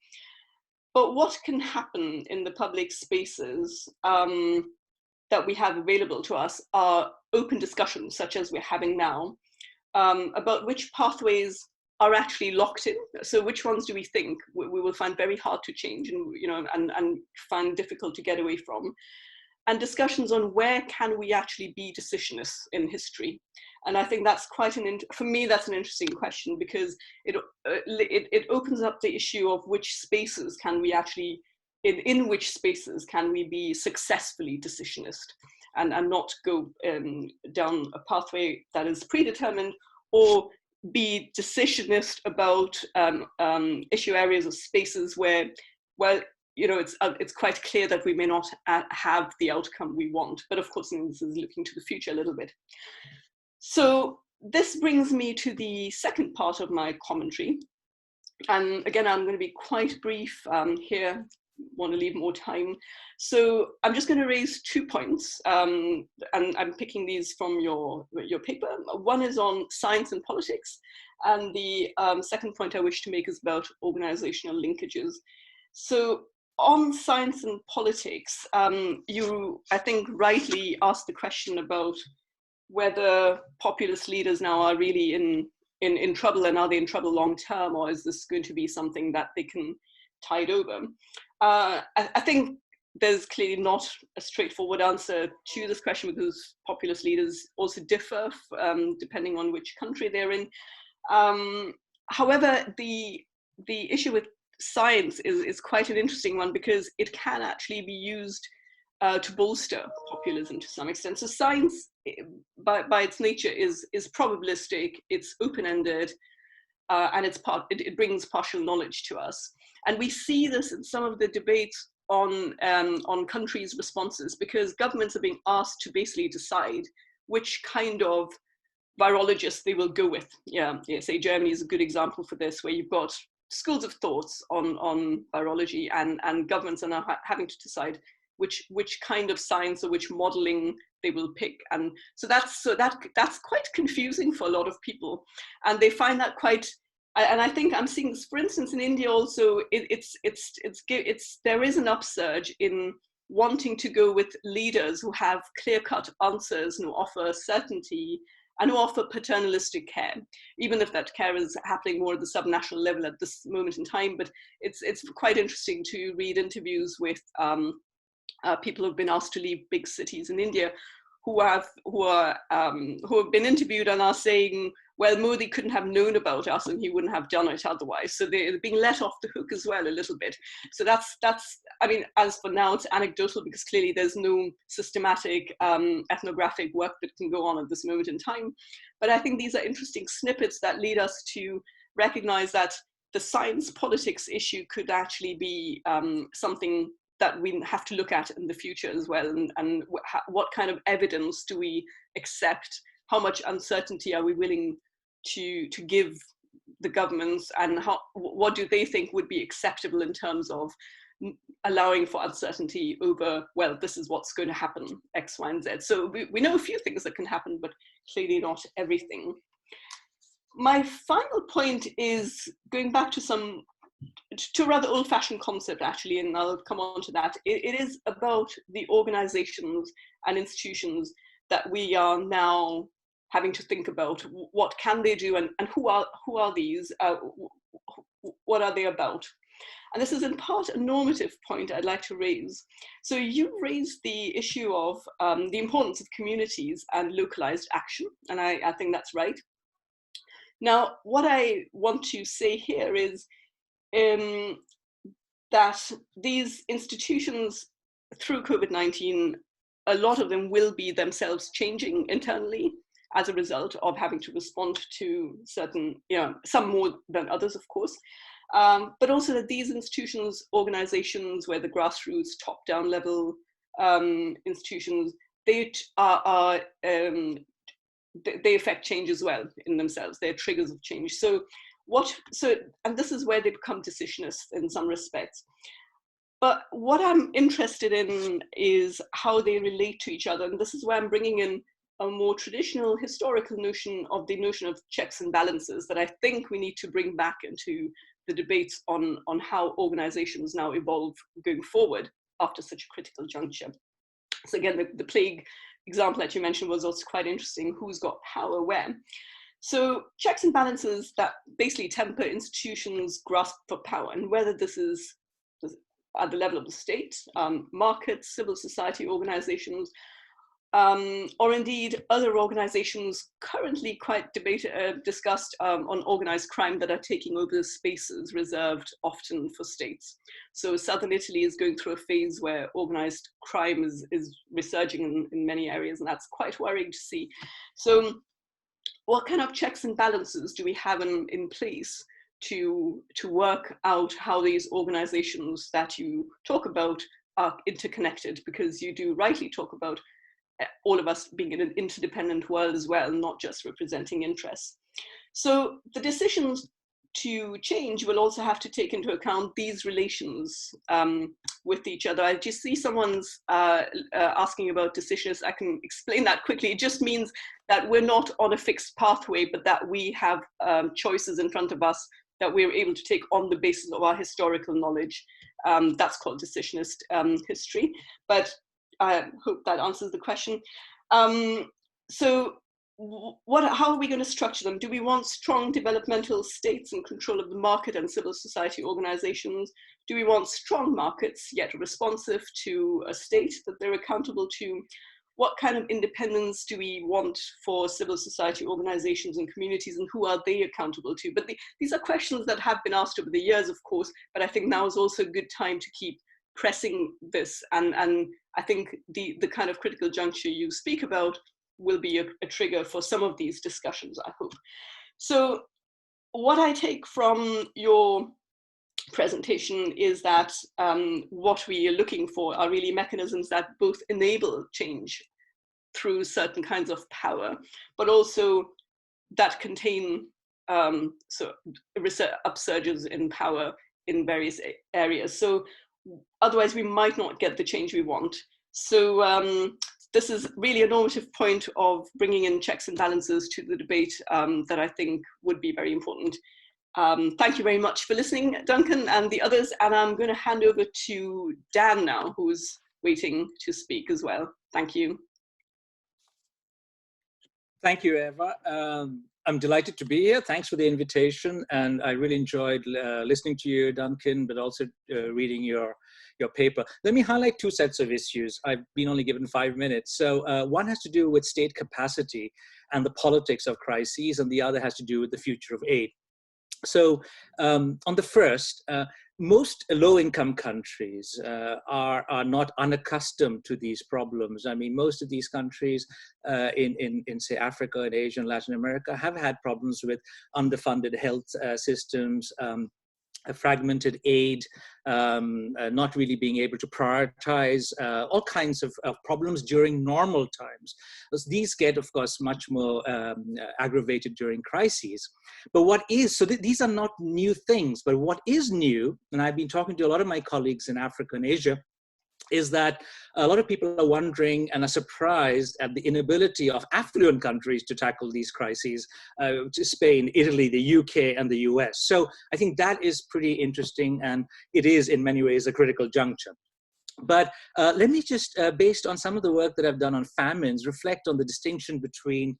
Speaker 1: But what can happen in the public spaces that we have available to us are open discussions, such as we're having now, about which pathways are actually locked in. So which ones do we think we will find very hard to change and find difficult to get away from? And discussions on where can we actually be decisionists in history. And I think that's for me, that's an interesting question, because it opens up the issue of which spaces can we actually, in which spaces can we be successfully decisionist and not go down a pathway that is predetermined, or be decisionist about issue areas or spaces where, well, it's quite clear that we may not have the outcome we want. But of course, this is looking to the future a little bit. So this brings me to the second part of my commentary. And again, I'm going to be quite brief here. Want to leave more time. So I'm just going to raise 2 points, and I'm picking these from your paper. One is on science and politics, and the second point I wish to make is about organizational linkages. So on science and politics, you, I think, rightly asked the question about whether populist leaders now are really in trouble, and are they in trouble long term, or is this going to be something that they can tide over? I think there's clearly not a straightforward answer to this question, because populist leaders also differ depending on which country they're in. However, the issue with science is quite an interesting one, because it can actually be used to bolster populism to some extent. So science, by its nature, is probabilistic, it's open-ended, and it brings partial knowledge to us. And we see this in some of the debates on countries' responses, because governments are being asked to basically decide which kind of virologists they will go with. Yeah, say Germany is a good example for this, where you've got schools of thoughts on virology, and governments are now having to decide which kind of science or which modeling they will pick. And so that's quite confusing for a lot of people, and they find that quite and I think I'm seeing, for instance, in India also, there is an upsurge in wanting to go with leaders who have clear-cut answers and who offer certainty and who offer paternalistic care, even if that care is happening more at the subnational level at this moment in time. But it's quite interesting to read interviews with people who've been asked to leave big cities in India, who have been interviewed and are saying, well, Modi couldn't have known about us and he wouldn't have done it otherwise. So they're being let off the hook as well a little bit. So that's I mean, as for now, it's anecdotal because clearly there's no systematic ethnographic work that can go on at this moment in time. But I think these are interesting snippets that lead us to recognize that the science politics issue could actually be something that we have to look at in the future as well, and what kind of evidence do we accept? How much uncertainty are we willing to give the governments, and what do they think would be acceptable in terms of allowing for uncertainty over, well, this is what's going to happen, X, Y, and Z. So we know a few things that can happen, but clearly not everything. My final point is going back to a rather old-fashioned concept, actually, and I'll come on to that. It is about the organizations and institutions that we are now having to think about. What can they do, and who are these? What are they about? And this is in part a normative point I'd like to raise. So you raised the issue of the importance of communities and localized action, and I think that's right. Now, what I want to say here is that these institutions, through COVID-19, a lot of them will be themselves changing internally as a result of having to respond to certain, some more than others, of course, but also that these institutions, organizations, where the grassroots, top-down level institutions, they affect change as well in themselves. They're triggers of change. And this is where they become decisionists in some respects. But what I'm interested in is how they relate to each other. And this is where I'm bringing in a more traditional historical notion of checks and balances that I think we need to bring back into the debates on how organizations now evolve going forward after such a critical juncture. So again, the plague example that you mentioned was also quite interesting. Who's got power where? So checks and balances that basically temper institutions' grasp for power, and whether this is at the level of the state, markets, civil society organizations, or indeed other organizations currently quite discussed on organized crime that are taking over the spaces reserved often for states. So Southern Italy is going through a phase where organized crime is resurging in many areas, and that's quite worrying to see. So what kind of checks and balances do we have in place to work out how these organizations that you talk about are interconnected? Because you do rightly talk about all of us being in an interdependent world as well, not just representing interests. So the decisions to change will also have to take into account these relations with each other. I just see someone's asking about decisionists. I can explain that quickly. It just means that we're not on a fixed pathway, but that we have choices in front of us that we're able to take on the basis of our historical knowledge. That's called decisionist history. But I hope that answers the question. So how are we going to structure them? Do we want strong developmental states in control of the market and civil society organizations? Do we want strong markets, yet responsive to a state that they're accountable to? What kind of independence do we want for civil society organizations and communities, and who are they accountable to? But these are questions that have been asked over the years, of course, but I think now is also a good time to keep pressing this. And I think the kind of critical juncture you speak about will be a trigger for some of these discussions, I hope. So what I take from your presentation is that what we are looking for are really mechanisms that both enable change through certain kinds of power, but also that contain upsurges in power in various areas. So otherwise we might not get the change we want. So this is really a normative point of bringing in checks and balances to the debate that I think would be very important. Thank you very much for listening, Duncan and the others. And I'm going to hand over to Dan now, who's waiting to speak as well. Thank you.
Speaker 4: Thank you, Eva. I'm delighted to be here. Thanks for the invitation. And I really enjoyed listening to you, Duncan, but also reading your paper. Let me highlight two sets of issues. I've been only given 5 minutes. So one has to do with state capacity and the politics of crises, and the other has to do with the future of aid. So on the first, most low-income countries are not unaccustomed to these problems. I mean, most of these countries in say, Africa and Asia and Latin America have had problems with underfunded health systems, a fragmented aid, not really being able to prioritize, all kinds of problems during normal times. These get, of course, much more aggravated during crises. But what is, so these are not new things, but what is new, and I've been talking to a lot of my colleagues in Africa and Asia, is that a lot of people are wondering and are surprised at the inability of affluent countries to tackle these crises, Spain, Italy, the UK, and the US. So I think that is pretty interesting, and it is in many ways a critical juncture. But let me just, based on some of the work that I've done on famines, reflect on the distinction between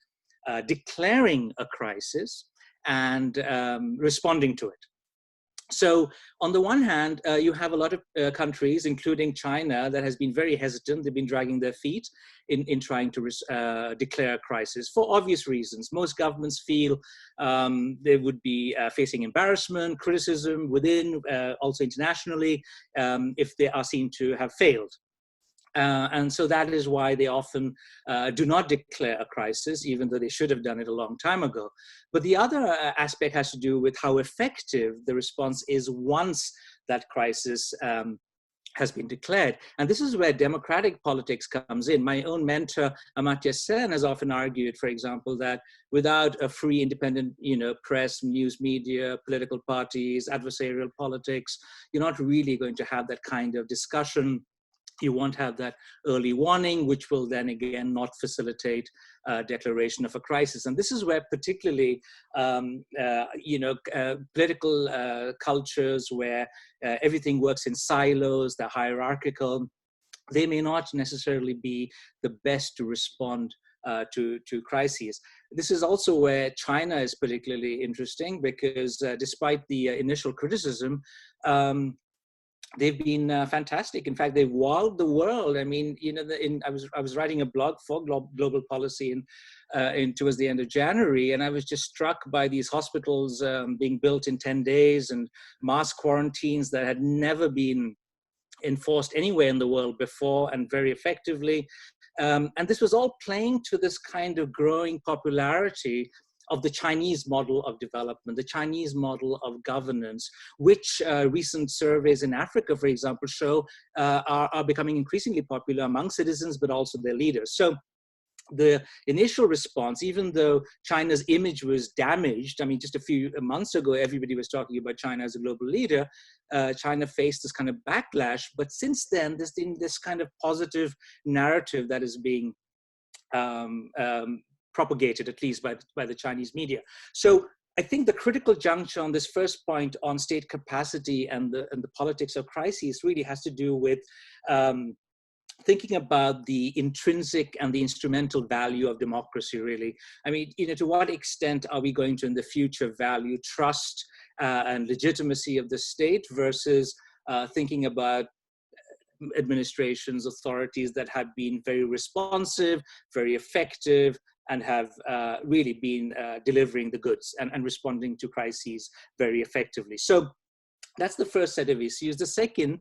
Speaker 4: declaring a crisis and responding to it. So on the one hand, you have a lot of countries, including China, that has been very hesitant. They've been dragging their feet in trying to declare a crisis for obvious reasons. Most governments feel they would be facing embarrassment, criticism within, also internationally, if they are seen to have failed. And so that is why they often do not declare a crisis, even though they should have done it a long time ago. But the other aspect has to do with how effective the response is once that crisis has been declared. And this is where democratic politics comes in. My own mentor, Amartya Sen, has often argued, for example, that without a free, independent, press, news media, political parties, adversarial politics, you're not really going to have that kind of discussion. You won't have that early warning, which will then again not facilitate declaration of a crisis. And this is where particularly, political cultures where everything works in silos, they're hierarchical, they may not necessarily be the best to respond to crises. This is also where China is particularly interesting, because despite the initial criticism, they've been fantastic. In fact, they've wowed the world. I mean, I was writing a blog for global policy towards the end of January, and I was just struck by these hospitals being built in 10 days and mass quarantines that had never been enforced anywhere in the world before, and very effectively. And this was all playing to this kind of growing popularity of the Chinese model of development, the Chinese model of governance, which recent surveys in Africa, for example, show are becoming increasingly popular among citizens, but also their leaders. So the initial response, even though China's image was damaged, I mean, just a few months ago, everybody was talking about China as a global leader. China faced this kind of backlash, but since then, there's been this kind of positive narrative that is being propagated, at least by the Chinese media. So I think the critical juncture on this first point on state capacity and the politics of crises really has to do with thinking about the intrinsic and the instrumental value of democracy, really. I mean, to what extent are we going to in the future value trust and legitimacy of the state versus thinking about administrations, authorities that have been very responsive, very effective, and have really been delivering the goods and responding to crises very effectively. So that's the first set of issues. The second,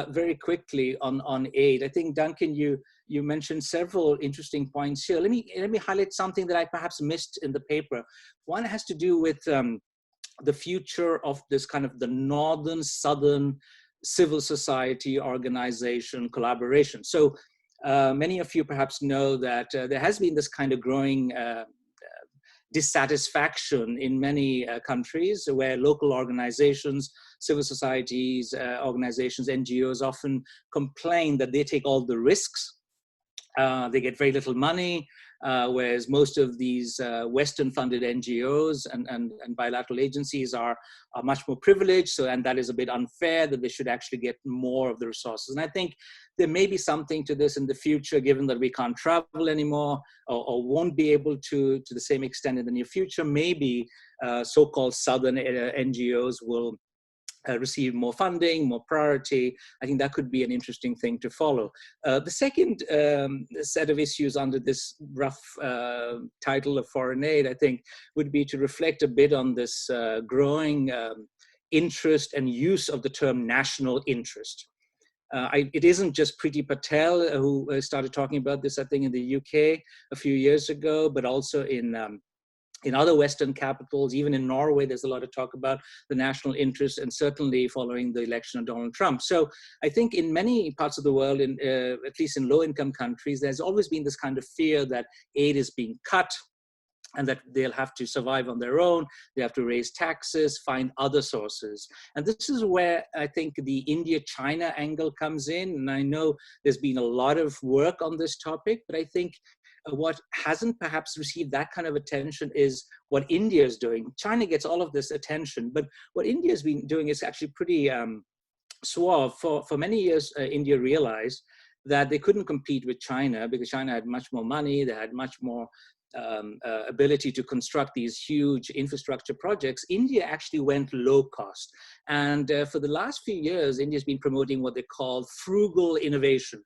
Speaker 4: very quickly on aid. I think, Duncan, you mentioned several interesting points here. Let me highlight something that I perhaps missed in the paper. One has to do with the future of this kind of the northern-southern civil society organization collaboration. So many of you perhaps know that there has been this kind of growing dissatisfaction in many countries where local organizations, civil societies, organizations, NGOs often complain that they take all the risks They get very little money, whereas most of these Western-funded NGOs and bilateral agencies are much more privileged. So, and that is a bit unfair, that they should actually get more of the resources. And I think there may be something to this in the future, given that we can't travel anymore, or won't be able to the same extent in the near future. Maybe so-called Southern NGOs will receive more funding, more priority. I think that could be an interesting thing to follow. The second set of issues under this rough title of foreign aid, I think, would be to reflect a bit on this growing interest and use of the term national interest. It isn't just Priti Patel who started talking about this, I think, in the UK a few years ago, but also in other Western capitals. Even in Norway, there's a lot of talk about the national interest, and certainly following the election of Donald Trump. So I think in many parts of the world, at least in low-income countries, there's always been this kind of fear that aid is being cut, and that they'll have to survive on their own. They have to raise taxes, find other sources. And this is where I think the India-China angle comes in. And I know there's been a lot of work on this topic, but I think what hasn't perhaps received that kind of attention is what India is doing. China gets all of this attention, but what India has been doing is actually pretty suave. For many years, India realized that they couldn't compete with China because China had much more money, they had much more ability to construct these huge infrastructure projects. India actually went low cost. And for the last few years, India's been promoting what they call frugal innovation,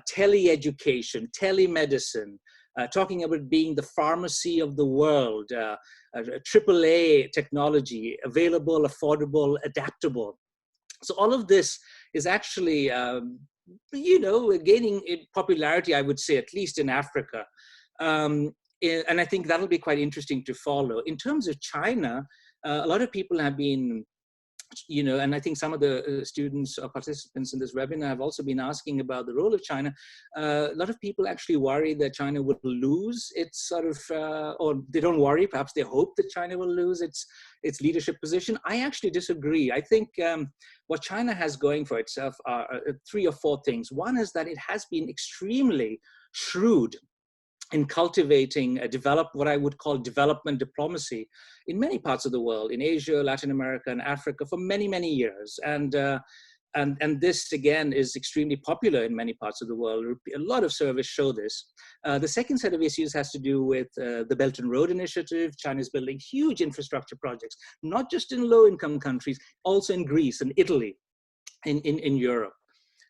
Speaker 4: tele-education, telemedicine, talking about being the pharmacy of the world, AAA technology, available, affordable, adaptable. So all of this is actually, gaining popularity, I would say, at least in Africa. And I think that'll be quite interesting to follow. In terms of China, a lot of people have been, and I think some of the students or participants in this webinar have also been asking about the role of China. A lot of people actually worry that China will lose its sort of, or they don't worry, perhaps they hope that China will lose its leadership position. I actually disagree. I think what China has going for itself are 3 or 4 things. One is that it has been extremely shrewd in cultivating what I would call development diplomacy in many parts of the world, in Asia, Latin America, and Africa for many, many years. And this, again, is extremely popular in many parts of the world. A lot of surveys show this. The second set of issues has to do with the Belt and Road Initiative. China's building huge infrastructure projects, not just in low-income countries, also in Greece and Italy, in Europe.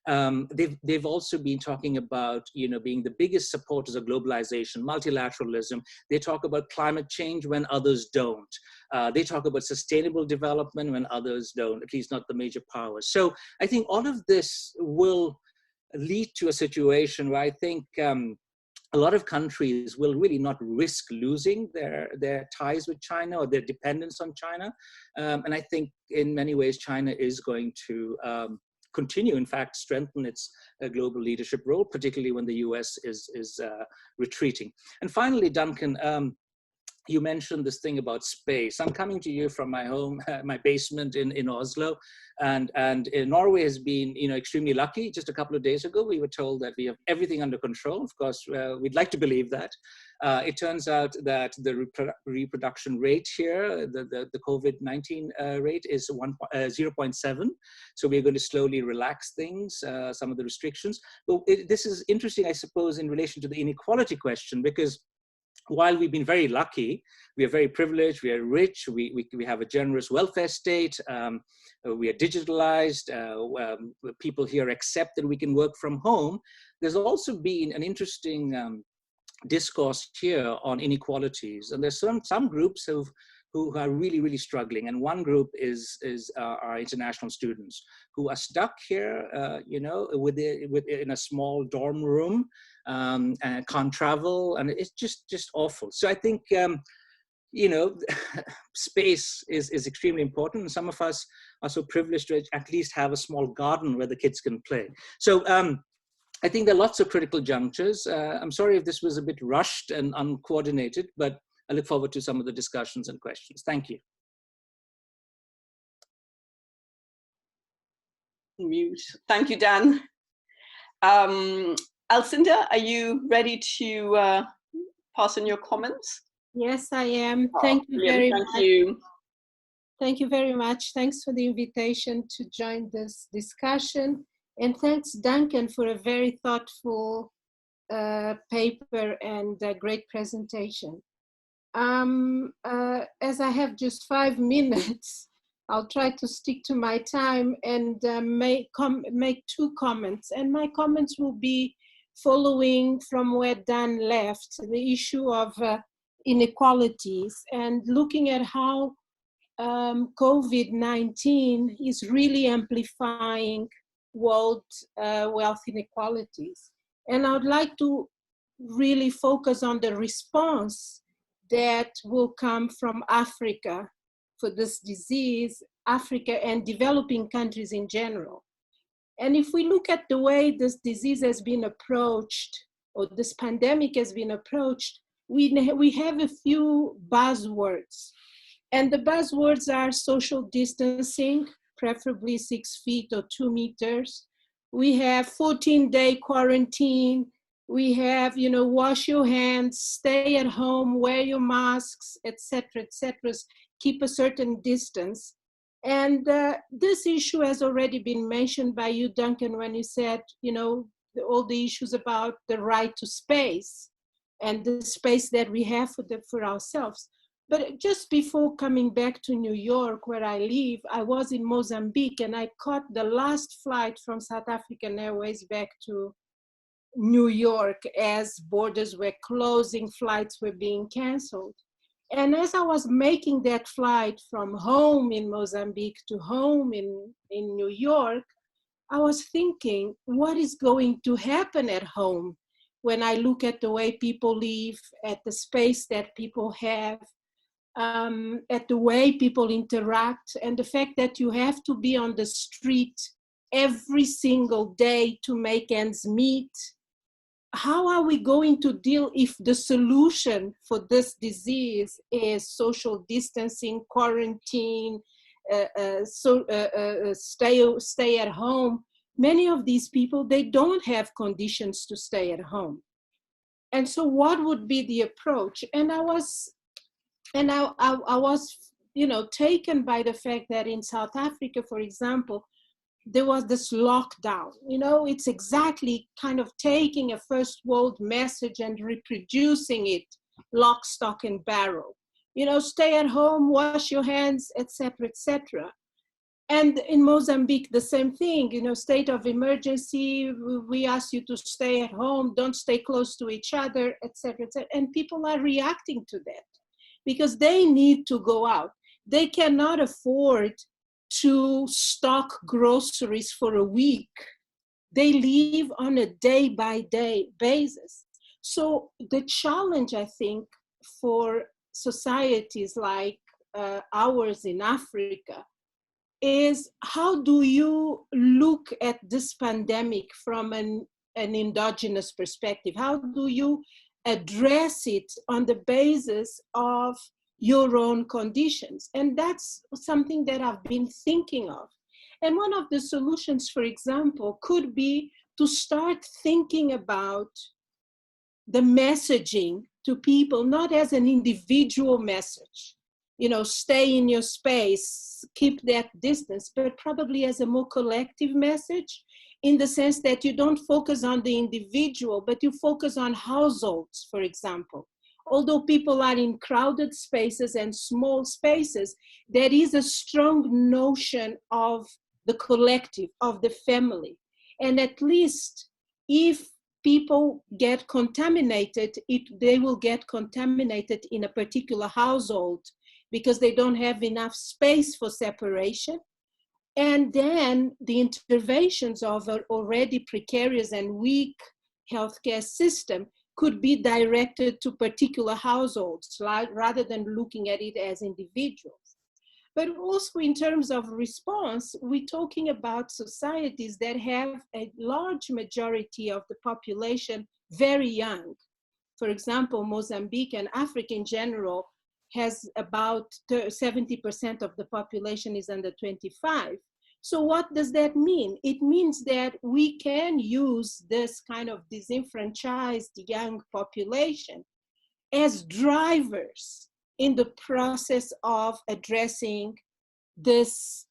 Speaker 4: They've also been talking about, being the biggest supporters of globalization, multilateralism. They talk about climate change when others don't. They talk about sustainable development when others don't, at least not the major powers. So I think all of this will lead to a situation where I think a lot of countries will really not risk losing their ties with China or their dependence on China. And I think in many ways, China is going to continue, in fact, strengthen its global leadership role, particularly when the US is retreating. And finally, Duncan, you mentioned this thing about space. I'm coming to you from my home, my basement in Oslo, and Norway has been, extremely lucky. Just a couple of days ago, we were told that we have everything under control. Of course, we'd like to believe that. It turns out that the reproduction rate here, the COVID-19 rate is 0.7. So we're going to slowly relax things, some of the restrictions. But this is interesting, I suppose, in relation to the inequality question, because while we've been very lucky, we are very privileged, we are rich, we have a generous welfare state, we are digitalized, people here accept that we can work from home. There's also been an interesting discourse here on inequalities. And there's some groups who are really, really struggling. And one group is our international students who are stuck here, in a small dorm room, and can't travel, and it's just awful. So I think, space is extremely important. And some of us are so privileged to at least have a small garden where the kids can play. So I think there are lots of critical junctures. I'm sorry if this was a bit rushed and uncoordinated, but I look forward to some of the discussions and questions. Thank you.
Speaker 1: Mute. Thank you, Dan. Alcinda, are you ready to pass on your comments?
Speaker 5: Yes, I am.
Speaker 1: Oh,
Speaker 5: thank you
Speaker 1: brilliant.
Speaker 5: very
Speaker 1: Thank
Speaker 5: much.
Speaker 1: you.
Speaker 5: Thank you very much. Thanks for the invitation to join this discussion. And thanks, Duncan, for a very thoughtful paper and a great presentation. As I have just 5 minutes, I'll try to stick to my time and make 2 comments. And my comments will be following from where Dan left, the issue of inequalities and looking at how COVID-19 is really amplifying world wealth inequalities. And I would like to really focus on the response that will come from Africa for this disease, Africa and developing countries in general. And if we look at the way this disease has been approached, or this pandemic has been approached, we have a few buzzwords. And the buzzwords are social distancing, preferably 6 feet or 2 meters. We have 14-day quarantine. We have, wash your hands, stay at home, wear your masks, etc., keep a certain distance. And this issue has already been mentioned by you, Duncan, when you said, all the issues about the right to space and the space that we have for ourselves. But just before coming back to New York, where I live, I was in Mozambique and I caught the last flight from South African Airways back to New York as borders were closing, flights were being canceled. And as I was making that flight from home in Mozambique to home in New York, I was thinking, what is going to happen at home when I look at the way people live, at the space that people have, at the way people interact, and the fact that you have to be on the street every single day to make ends meet. How are we going to deal if the solution for this disease is social distancing, quarantine, stay at home? Many of these people, they don't have conditions to stay at home. And so what would be the approach? And I was, taken by the fact that in South Africa, for example, there was this lockdown. It's exactly kind of taking a first world message and reproducing it, lock, stock, and barrel. Stay at home, wash your hands, etc., etc. And in Mozambique, the same thing, state of emergency, we ask you to stay at home, don't stay close to each other, etc., etc. And people are reacting to that because they need to go out. They cannot afford to stock groceries for a week. They live on a day-by-day basis. So the challenge, I think, for societies like ours in Africa is how do you look at this pandemic from an endogenous perspective? How do you address it on the basis of your own conditions? And that's something that I've been thinking of. And one of the solutions, for example, could be to start thinking about the messaging to people, not as an individual message, stay in your space, keep that distance, but probably as a more collective message, in the sense that you don't focus on the individual, but you focus on households, for example. Although people are in crowded spaces and small spaces, there is a strong notion of the collective, of the family. And at least if people get contaminated, they will get contaminated in a particular household because they don't have enough space for separation. And then the interventions of an already precarious and weak healthcare system could be directed to particular households rather than looking at it as individuals. But also in terms of response, we're talking about societies that have a large majority of the population very young. For example, Mozambique and Africa in general has about 70% of the population is under 25. So what does that mean? It means that we can use this kind of disenfranchised young population as drivers in the process of addressing this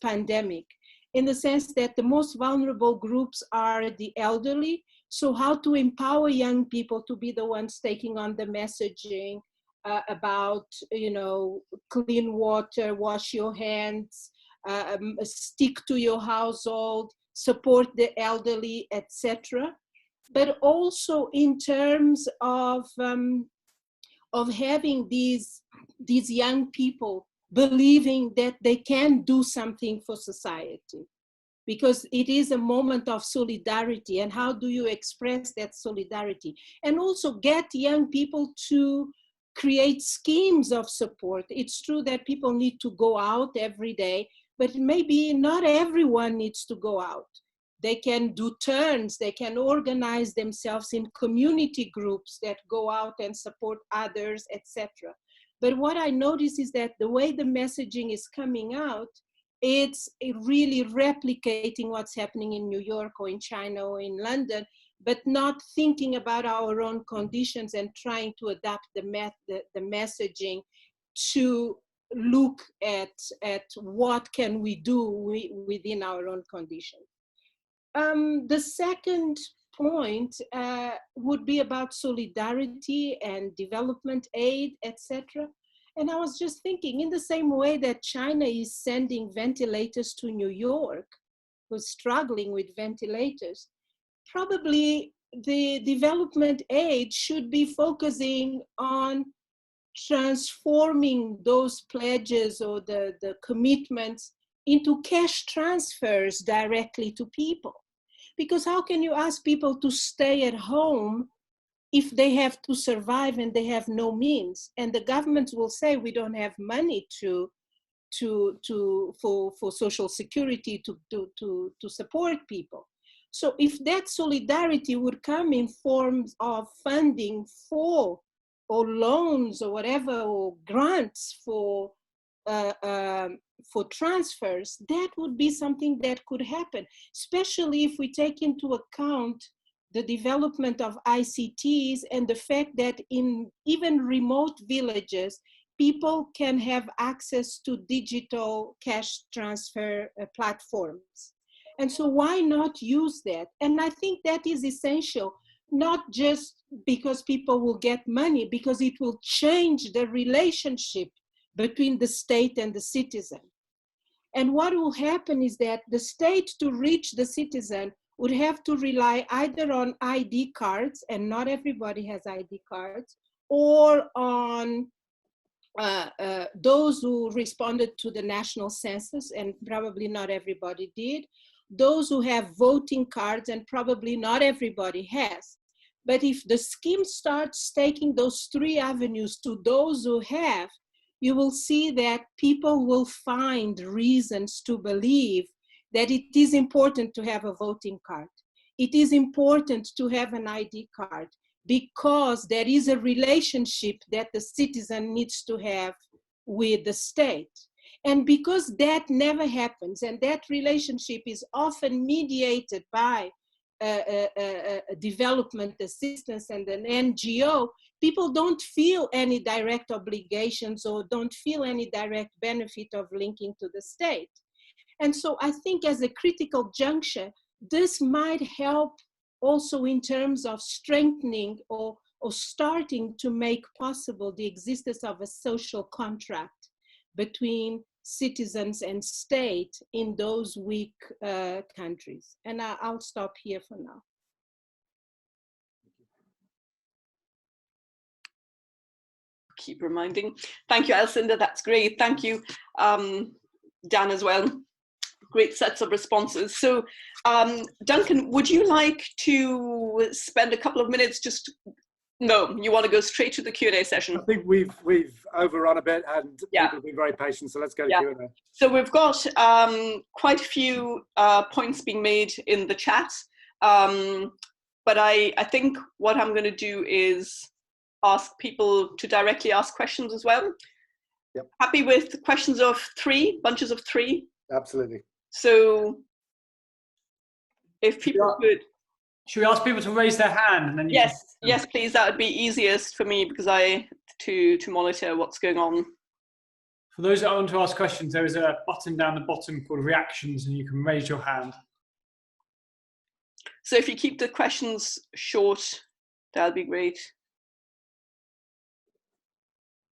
Speaker 5: pandemic, in the sense that the most vulnerable groups are the elderly. So how to empower young people to be the ones taking on the messaging about, clean water, wash your hands, stick to your household, support the elderly, etc. But also in terms of having these young people believing that they can do something for society, because it is a moment of solidarity. And how do you express that solidarity? And also get young people to create schemes of support. It's true that people need to go out every day, but maybe not everyone needs to go out. They can do turns, they can organize themselves in community groups that go out and support others, etc. But what I notice is that the way the messaging is coming out, it's really replicating what's happening in New York or in China or in London, but not thinking about our own conditions and trying to adapt the messaging to look at what can we do within our own conditions. The second point would be about solidarity and development aid, etc. And I was just thinking, in the same way that China is sending ventilators to New York, who's struggling with ventilators, probably the development aid should be focusing on transforming those pledges or the commitments into cash transfers directly to people. Because how can you ask people to stay at home if they have to survive and they have no means? And the governments will say, we don't have money for social security to support people. So if that solidarity would come in forms of funding for, or loans or whatever, or grants for transfers, that would be something that could happen, especially if we take into account the development of ICTs and the fact that in even remote villages, people can have access to digital cash transfer platforms. And so why not use that? And I think that is essential, not just because people will get money, because it will change the relationship between the state and the citizen. And what will happen is that the state, to reach the citizen, would have to rely either on ID cards, and not everybody has ID cards, or on those who responded to the national census, and probably not everybody did, those who have voting cards, and probably not everybody has. But if the scheme starts taking those three avenues to those who have, you will see that people will find reasons to believe that it is important to have a voting card. It is important to have an ID card, because there is a relationship that the citizen needs to have with the state. And because that never happens, and that relationship is often mediated by development assistance and an NGO, people don't feel any direct obligations or don't feel any direct benefit of linking to the state. And so I think as a critical juncture, this might help also in terms of strengthening or starting to make possible the existence of a social contract between citizens and state in those weak countries. And I'll stop here for now.
Speaker 1: Keep reminding. Thank you, Alcinda. That's great. Thank you, Dan, as well. Great sets of responses. So, Duncan, would you like to spend a couple of minutes just? No, you want to go straight to the Q&A session?
Speaker 2: I think we've overrun a bit, and people have been very patient. So let's go to Q&A.
Speaker 1: So we've got quite a few points being made in the chat, but I think what I'm going to do is ask people to directly ask questions as well.
Speaker 2: Yep.
Speaker 1: Happy with questions of three, bunches of three?
Speaker 2: Absolutely.
Speaker 1: So if people could...
Speaker 3: Should we ask people to raise their hand and then you
Speaker 1: Yes, please. That would be easiest for me because to monitor what's going on.
Speaker 3: For those that want to ask questions, there is a button down the bottom called reactions and you can raise your hand.
Speaker 1: So if you keep the questions short, that'll be great.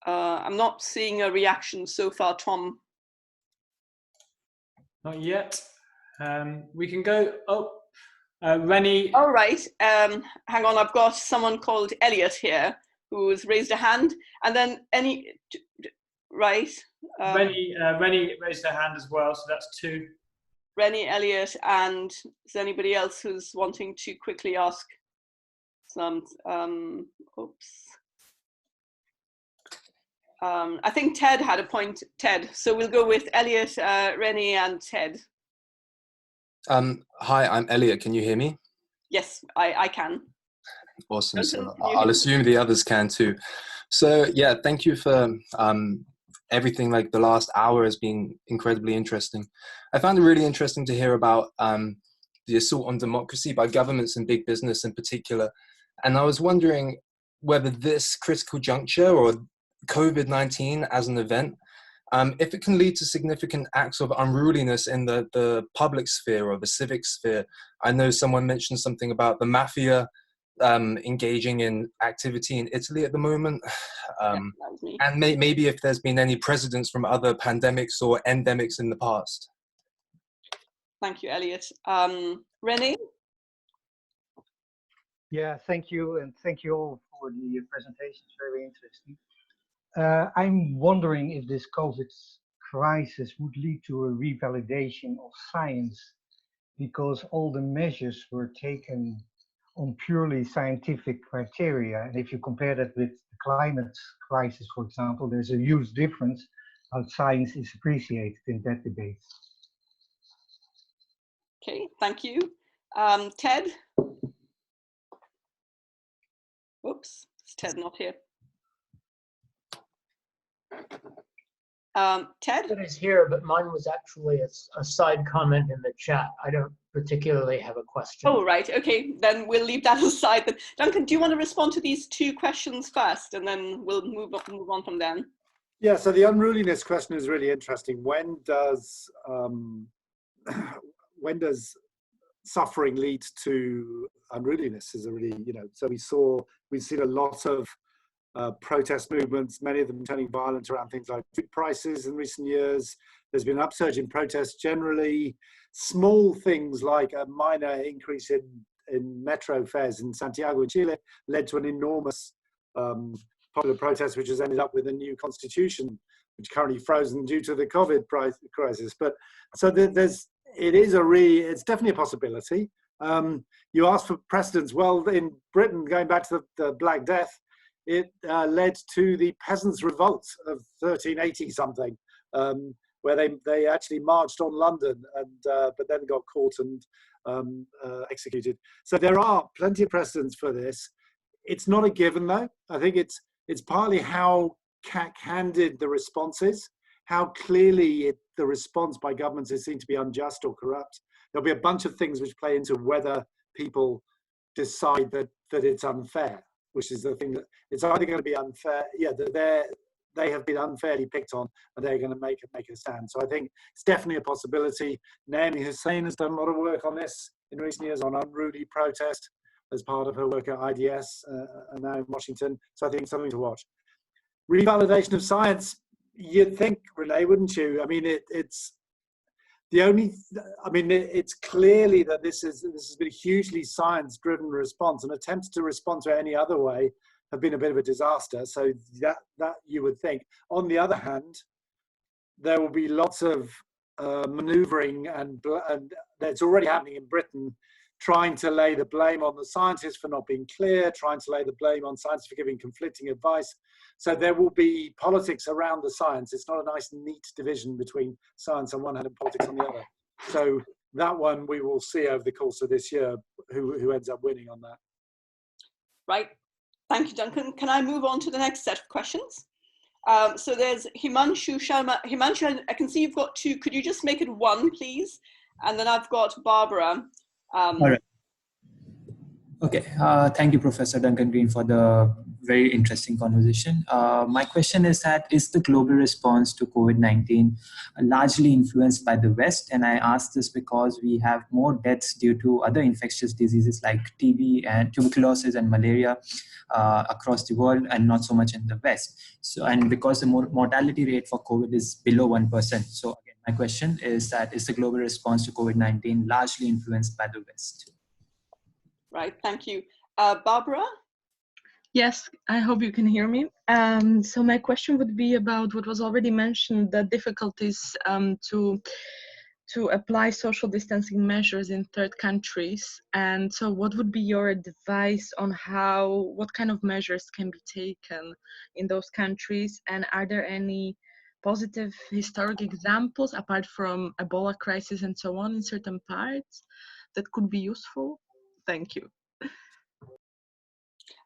Speaker 1: I'm not seeing a reaction so far, Tom.
Speaker 3: Not yet. We can go, Rennie.
Speaker 1: All right, hang on, I've got someone called Elliot here who's raised a hand, and then right.
Speaker 3: Rennie raised their hand as well, so that's 2.
Speaker 1: Rennie, Elliot, and is there anybody else who's wanting to quickly ask some, oops. I think Ted had a point, Ted. So we'll go with Elliot, Rennie, and Ted.
Speaker 6: Hi, I'm Elliot. Can you hear me?
Speaker 1: Yes, I can.
Speaker 6: Awesome. So I'll assume the others can too. So yeah, thank you for everything. Like the last hour has been incredibly interesting. I found it really interesting to hear about the assault on democracy by governments and big business in particular. And I was wondering whether this critical juncture or COVID-19 as an event, if it can lead to significant acts of unruliness in the public sphere or the civic sphere. I know someone mentioned something about the mafia engaging in activity in Italy at the moment. And maybe if there's been any precedents from other pandemics or endemics in the past.
Speaker 1: Thank you, Elliot. Rennie?
Speaker 7: Yeah, thank you. And thank you all for the presentations, very interesting. I'm wondering if this COVID crisis would lead to a revalidation of science, because all the measures were taken on purely scientific criteria. And if you compare that with the climate crisis, for example, there's a huge difference how science is appreciated in that debate.
Speaker 1: Okay, thank you. Ted? Oops, is Ted not here? Ted?
Speaker 8: Ted is here, but mine was actually a side comment in the chat. I don't particularly have a question.
Speaker 1: Oh, right. Okay, then we'll leave that aside. Then, Duncan, do you want to respond to these 2 questions first, and then we'll move on from then?
Speaker 2: Yeah. So the unruliness question is really interesting. When does suffering lead to unruliness? Is a really, So we've seen a lot of protest movements, many of them turning violent around things like food prices in recent years. There's been an upsurge in protests generally. Small things like a minor increase in metro fares in Santiago in Chile led to an enormous popular protest, which has ended up with a new constitution, which is currently frozen due to the COVID crisis. But so it's definitely a possibility. You asked for precedents. Well, in Britain, going back to the Black Death, it led to the peasants' revolt of 1380 something, where they actually marched on London and but then got caught and executed. So there are plenty of precedents for this. It's not a given though. I think it's partly how candid the response is, how clearly the response by governments is seen to be unjust or corrupt. There'll be a bunch of things which play into whether people decide that it's unfair, which is the thing that it's either going to be unfair, that they have been unfairly picked on, and they're going to make a stand. So I think it's definitely a possibility. Naomi Hussein has done a lot of work on this in recent years on unruly protest as part of her work at IDS and now in Washington. So I think it's something to watch. Revalidation of science, you'd think, Renee, wouldn't you? I mean, it's clearly that this has been a hugely science-driven response, and attempts to respond to it any other way have been a bit of a disaster. So that you would think. On the other hand, there will be lots of manoeuvring, and that's already happening in Britain, trying to lay the blame on the scientists for not being clear, trying to lay the blame on scientists for giving conflicting advice. So there will be politics around the science. It's not a nice, neat division between science on one hand and politics on the other. So that one we will see over the course of this year who ends up winning on that.
Speaker 1: Right. Thank you, Duncan. Can I move on to the next set of questions? So there's Himanshu Sharma. Himanshu, I can see you've got two. Could you just make it one, please? And then I've got Barbara.
Speaker 9: All right. Okay. Thank you, Professor Duncan Green, for the very interesting conversation. My question is that, is the global response to COVID-19 largely influenced by the West? And I ask this because we have more deaths due to other infectious diseases like TB and tuberculosis and malaria across the world, and not so much in the West. So, and because the mortality rate for COVID is below 1%. So again, my question is that, is the global response to COVID-19 largely influenced by the West?
Speaker 1: Right, thank you. Barbara?
Speaker 10: Yes, I hope you can hear me. So my question would be about what was already mentioned, the difficulties to apply social distancing measures in third countries. And so what would be your advice on what kind of measures can be taken in those countries? And are there any positive historic examples apart from Ebola crisis and so on in certain parts that could be useful? Thank you.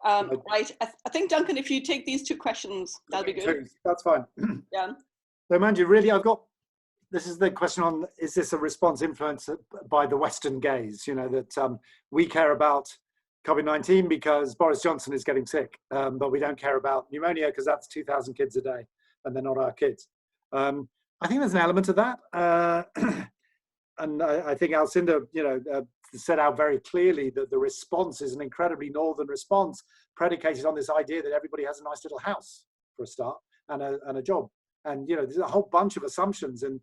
Speaker 1: Right, I think, Duncan, if you take these two questions, that'll be good.
Speaker 2: That's fine.
Speaker 1: Yeah.
Speaker 2: So, Manju, really, this is the question on, is this a response influenced by the Western gaze? You know, that we care about COVID-19 because Boris Johnson is getting sick, but we don't care about pneumonia because that's 2,000 kids a day, and they're not our kids. I think there's an element of that. And I think Alcinda, set out very clearly that the response is an incredibly northern response, predicated on this idea that everybody has a nice little house for a start and a job. And there's a whole bunch of assumptions in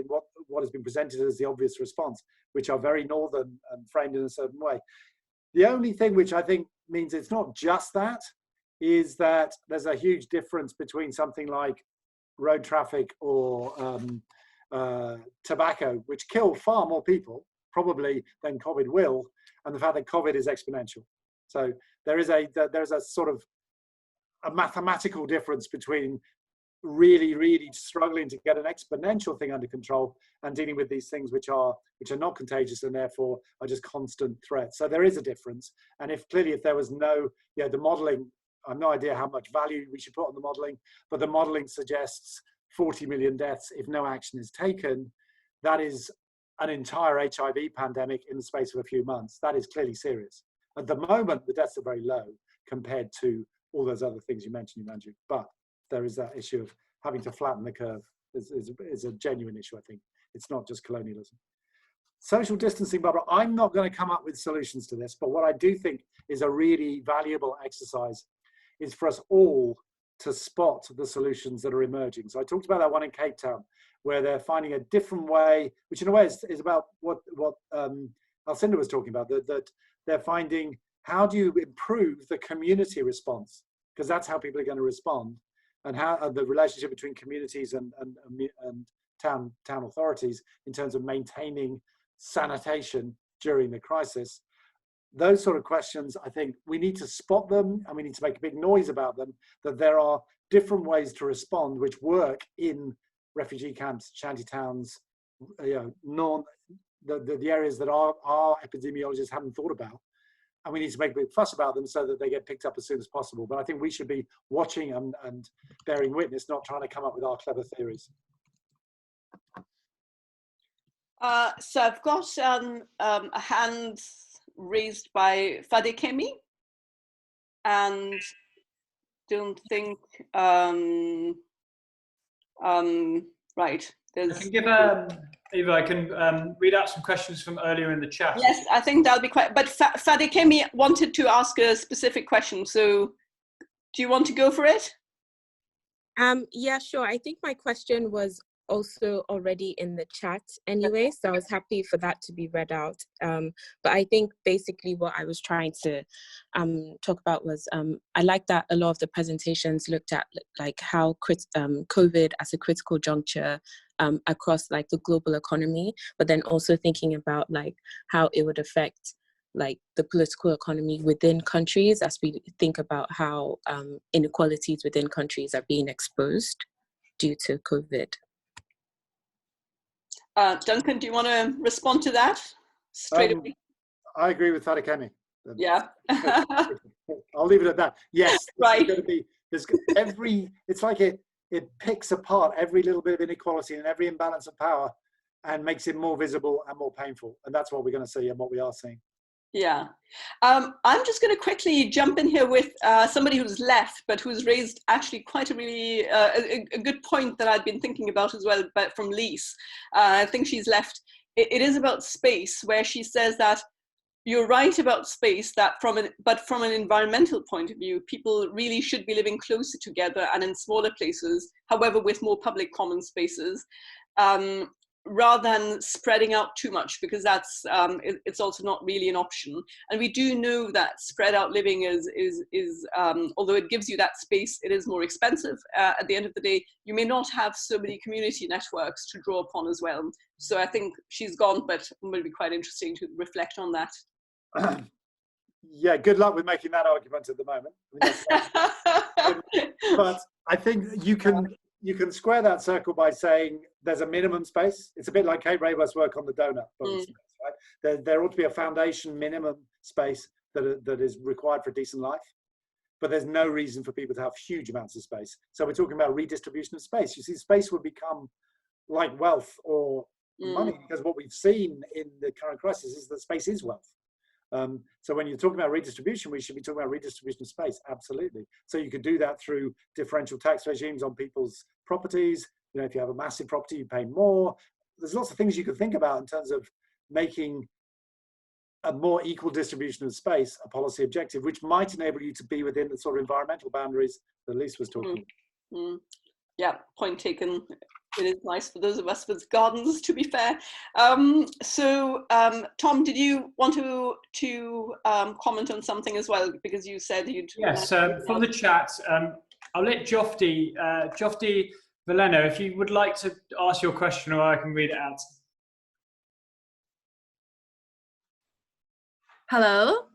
Speaker 2: what has been presented as the obvious response, which are very northern and framed in a certain way. The only thing which I think means it's not just that is that there's a huge difference between something like road traffic or tobacco, which kill far more people probably than COVID will, and the fact that COVID is exponential. So there's a sort of a mathematical difference between really struggling to get an exponential thing under control and dealing with these things which are not contagious and therefore are just constant threats. So there is a difference. And if there was no, the modeling, I have no idea how much value we should put on the modeling, but the modeling suggests 40 million deaths if no action is taken. That is an entire HIV pandemic in the space of a few months. That is clearly serious. At the moment, the deaths are very low compared to all those other things you mentioned, Manju. But there is that issue of having to flatten the curve is a genuine issue, I think. It's not just colonialism. Social distancing, Barbara, I'm not going to come up with solutions to this, but what I do think is a really valuable exercise is for us all to spot the solutions that are emerging. So I talked about that one in Cape Town, where they're finding a different way, which in a way is about what Alcinda was talking about, that they're finding, how do you improve the community response? Because that's how people are going to respond, and how the relationship between communities and town authorities in terms of maintaining sanitation during the crisis. Those sort of questions, I think we need to spot them and we need to make a big noise about them, that there are different ways to respond which work in refugee camps, shanty towns, the areas that our epidemiologists haven't thought about. And we need to make a big fuss about them so that they get picked up as soon as possible. But I think we should be watching and bearing witness, not trying to come up with our clever theories.
Speaker 1: So I've got a hand raised by Fadekemi, and don't think right. There's.
Speaker 3: I can give Eva. I can read out some questions from earlier in the chat.
Speaker 1: Yes, I think that'll be quite. But Fadekemi wanted to ask a specific question. So, do you want to go for it?
Speaker 11: Yeah, sure. I think my question was also already in the chat anyway, so I was happy for that to be read out. But I think basically what I was trying to talk about was I like that a lot of the presentations looked at like how COVID as a critical juncture across like the global economy, but then also thinking about like how it would affect like the political economy within countries as we think about how inequalities within countries are being exposed due to COVID.
Speaker 1: Duncan, do you want to respond to that straight away?
Speaker 2: I agree with Fadekemi.
Speaker 1: Yeah.
Speaker 2: I'll leave it at that. Yes,
Speaker 1: right.
Speaker 2: There's it's like it picks apart every little bit of inequality and every imbalance of power and makes it more visible and more painful. And that's what we're going to see and what we are seeing.
Speaker 1: Yeah. I'm just going to quickly jump in here with somebody who's left, but who's raised actually quite a really a good point that I'd been thinking about as well, but from Lise. I think she's left. It is about space, where she says that you're right about space, that but from an environmental point of view, people really should be living closer together and in smaller places, however, with more public common spaces, rather than spreading out too much, because that's it's also not really an option. And we do know that spread out living is although it gives you that space, it is more expensive. At the end of the day, you may not have so many community networks to draw upon as well. So I think she's gone, but it will be quite interesting to reflect on that.
Speaker 2: Yeah, good luck with making that argument at the moment. But I think you can square that circle by saying there's a minimum space. It's a bit like Kate Raworth's work on the donut, right? There ought to be a foundation minimum space that is required for a decent life, but there's no reason for people to have huge amounts of space. So we're talking about redistribution of space. You see, space would become like wealth or money, because what we've seen in the current crisis is that space is wealth. So when you're talking about redistribution, we should be talking about redistribution of space, absolutely. So you could do that through differential tax regimes on people's properties. You know, if you have a massive property, you pay more. There's lots of things you could think about in terms of making a more equal distribution of space a policy objective, which might enable you to be within the sort of environmental boundaries that Lise was talking about.
Speaker 1: Yeah, point taken. It is nice for those of us with gardens, to be fair. So, Tom, did you want to comment on something as well? Because you said you'd...
Speaker 3: Yes, from the chat, I'll let Jofti Veleno, if you would like to ask your question, or I can read it out.
Speaker 12: Hello?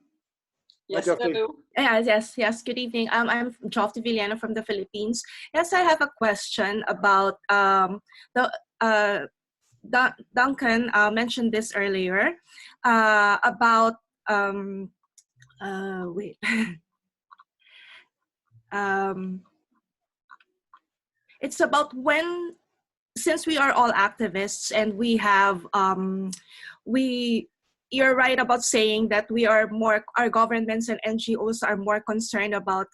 Speaker 1: Yes, hello.
Speaker 12: Yes, good evening. I'm Jofti Villano from the Philippines. Yes, I have a question about Duncan mentioned this earlier about wait. It's about when, since we are all activists and we have you're right about saying that our governments and NGOs are more concerned about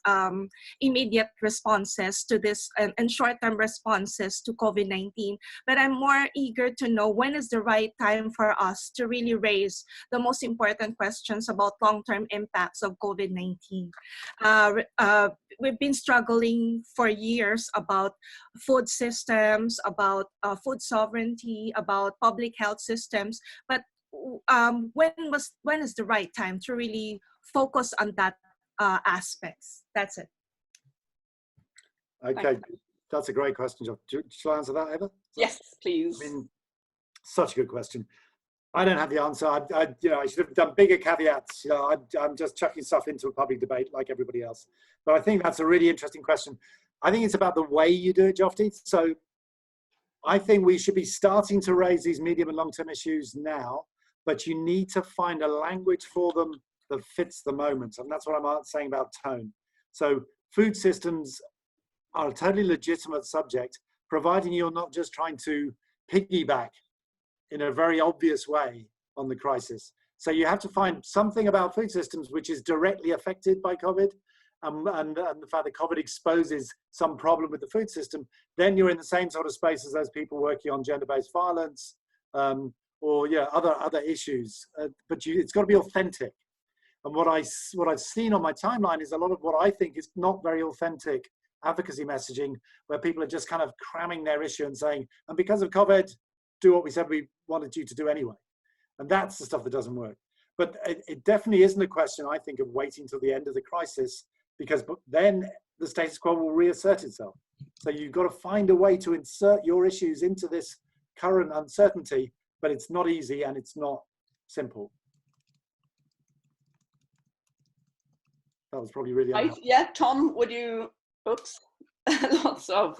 Speaker 12: immediate responses to this and short-term responses to COVID-19. But I'm more eager to know, when is the right time for us to really raise the most important questions about long-term impacts of COVID-19? We've been struggling for years about food systems, about food sovereignty, about public health systems, but when is the right time to really focus on that aspects? That's it.
Speaker 2: Okay, that's a great question, John. Shall I answer that, Eva?
Speaker 1: Yes, please.
Speaker 2: I mean, such a good question. I don't have the answer. I should have done bigger caveats. You know, I'm just chucking stuff into a public debate like everybody else. But I think that's a really interesting question. I think it's about the way you do it, Jofti. So I think we should be starting to raise these medium and long-term issues now, but you need to find a language for them that fits the moment. And that's what I'm saying about tone. So food systems are a totally legitimate subject, providing you're not just trying to piggyback in a very obvious way on the crisis. So you have to find something about food systems which is directly affected by COVID, and the fact that COVID exposes some problem with the food system. Then you're in the same sort of space as those people working on gender-based violence, or other issues. But it's got to be authentic. And what I've seen on my timeline is a lot of what I think is not very authentic advocacy messaging, where people are just kind of cramming their issue and saying, and because of COVID, do what we said we wanted you to do anyway. And that's the stuff that doesn't work. But it definitely isn't a question, I think, of waiting till the end of the crisis, because then the status quo will reassert itself. So you've got to find a way to insert your issues into this current uncertainty, but it's not easy and it's not simple. That was probably really
Speaker 1: right. Yeah, Tom, would you, oops, lots of,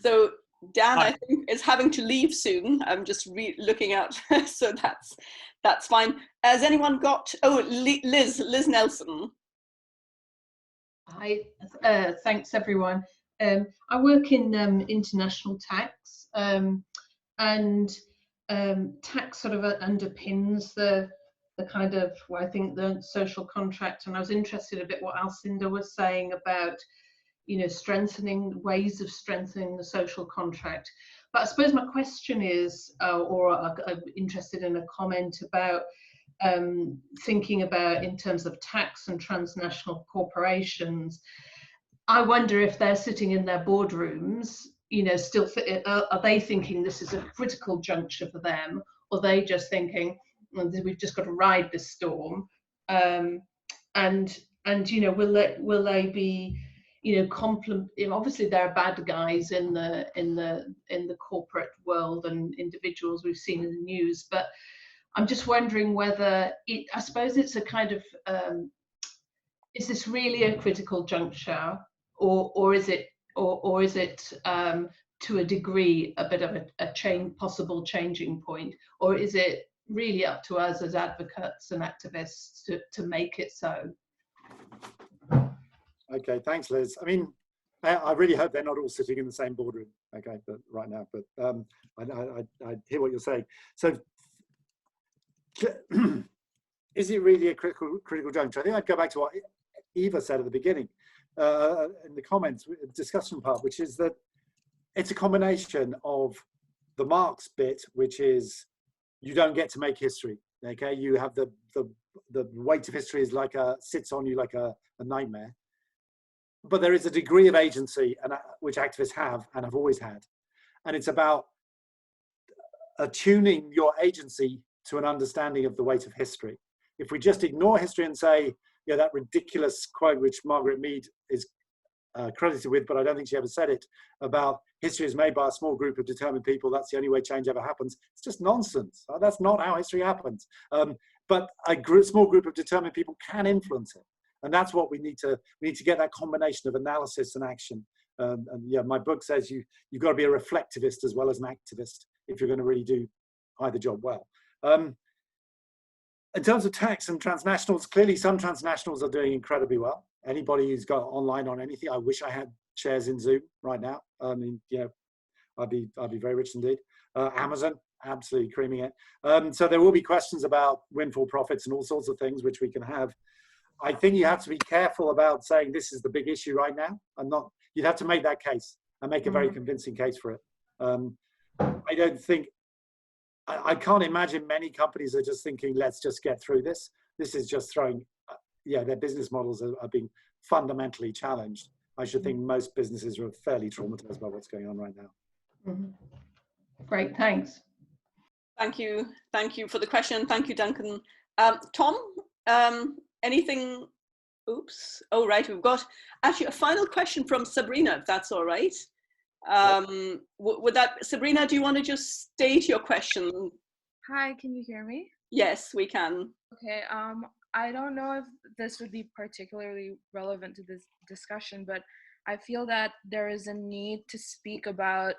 Speaker 1: so Dan, I think, is having to leave soon. I'm just looking out, so that's fine. Has anyone got, oh, Liz Nelson.
Speaker 13: Hi, thanks everyone. I work in international tax, and tax sort of underpins the kind of, well, I think the social contract. And I was interested a bit what Alcinda was saying about, you know, strengthening ways of strengthening the social contract. But I suppose my question is, or I'm interested in a comment about thinking about in terms of tax and transnational corporations. I wonder if they're sitting in their boardrooms, you know, still, are they thinking this is a critical juncture for them, or are they just thinking, well, we've just got to ride this storm? And you know, will they be, you know, obviously there are bad guys in the corporate world and individuals we've seen in the news, but I'm just wondering whether I suppose it's a kind of, is this really a critical juncture, or is it to a degree a bit of a possible changing point, or is it really up to us as advocates and activists to make it so?
Speaker 2: Okay, thanks, Liz. I mean, I really hope they're not all sitting in the same boardroom. Okay, but right now, but I hear what you're saying. So, is it really a critical juncture? I think I'd go back to what Eva said at the beginning in the comments, discussion part, which is that it's a combination of the Marx bit, which is you don't get to make history. Okay, you have the weight of history is like sits on you like a nightmare. But there is a degree of agency, and which activists have and have always had, and it's about attuning your agency to an understanding of the weight of history. If we just ignore history and say, yeah, that ridiculous quote which Margaret Mead is credited with, but I don't think she ever said it, about history is made by a small group of determined people, that's the only way change ever happens. It's just nonsense. That's not how history happens. But a small group of determined people can influence it. And that's what we need to get, that combination of analysis and action. And yeah, my book says you've got to be a reflectivist as well as an activist if you're going to really do either job well. In terms of tax and transnationals, clearly some transnationals are doing incredibly well. Anybody who's got online on anything, I wish I had shares in Zoom right now. I mean, you know, I'd be very rich indeed. Amazon, absolutely creaming it. So there will be questions about windfall profits and all sorts of things which we can have. I think you have to be careful about saying this is the big issue right now. You'd have to make that case and make a very convincing case for it. I don't think, I can't imagine many companies are just thinking, let's just get through this. This is just throwing, yeah, their business models are being fundamentally challenged. I should think most businesses are fairly traumatized by what's going on right now.
Speaker 13: Great, thanks.
Speaker 1: Thank you for the question. Thank you, Duncan. Tom, anything? Oops. Oh, right. We've got actually a final question from Sabrina, if that's all right. Sabrina, do you want to just state your question?
Speaker 14: Hi, can you hear me?
Speaker 1: Yes, we can.
Speaker 14: Okay. I don't know if this would be particularly relevant to this discussion, but I feel that there is a need to speak about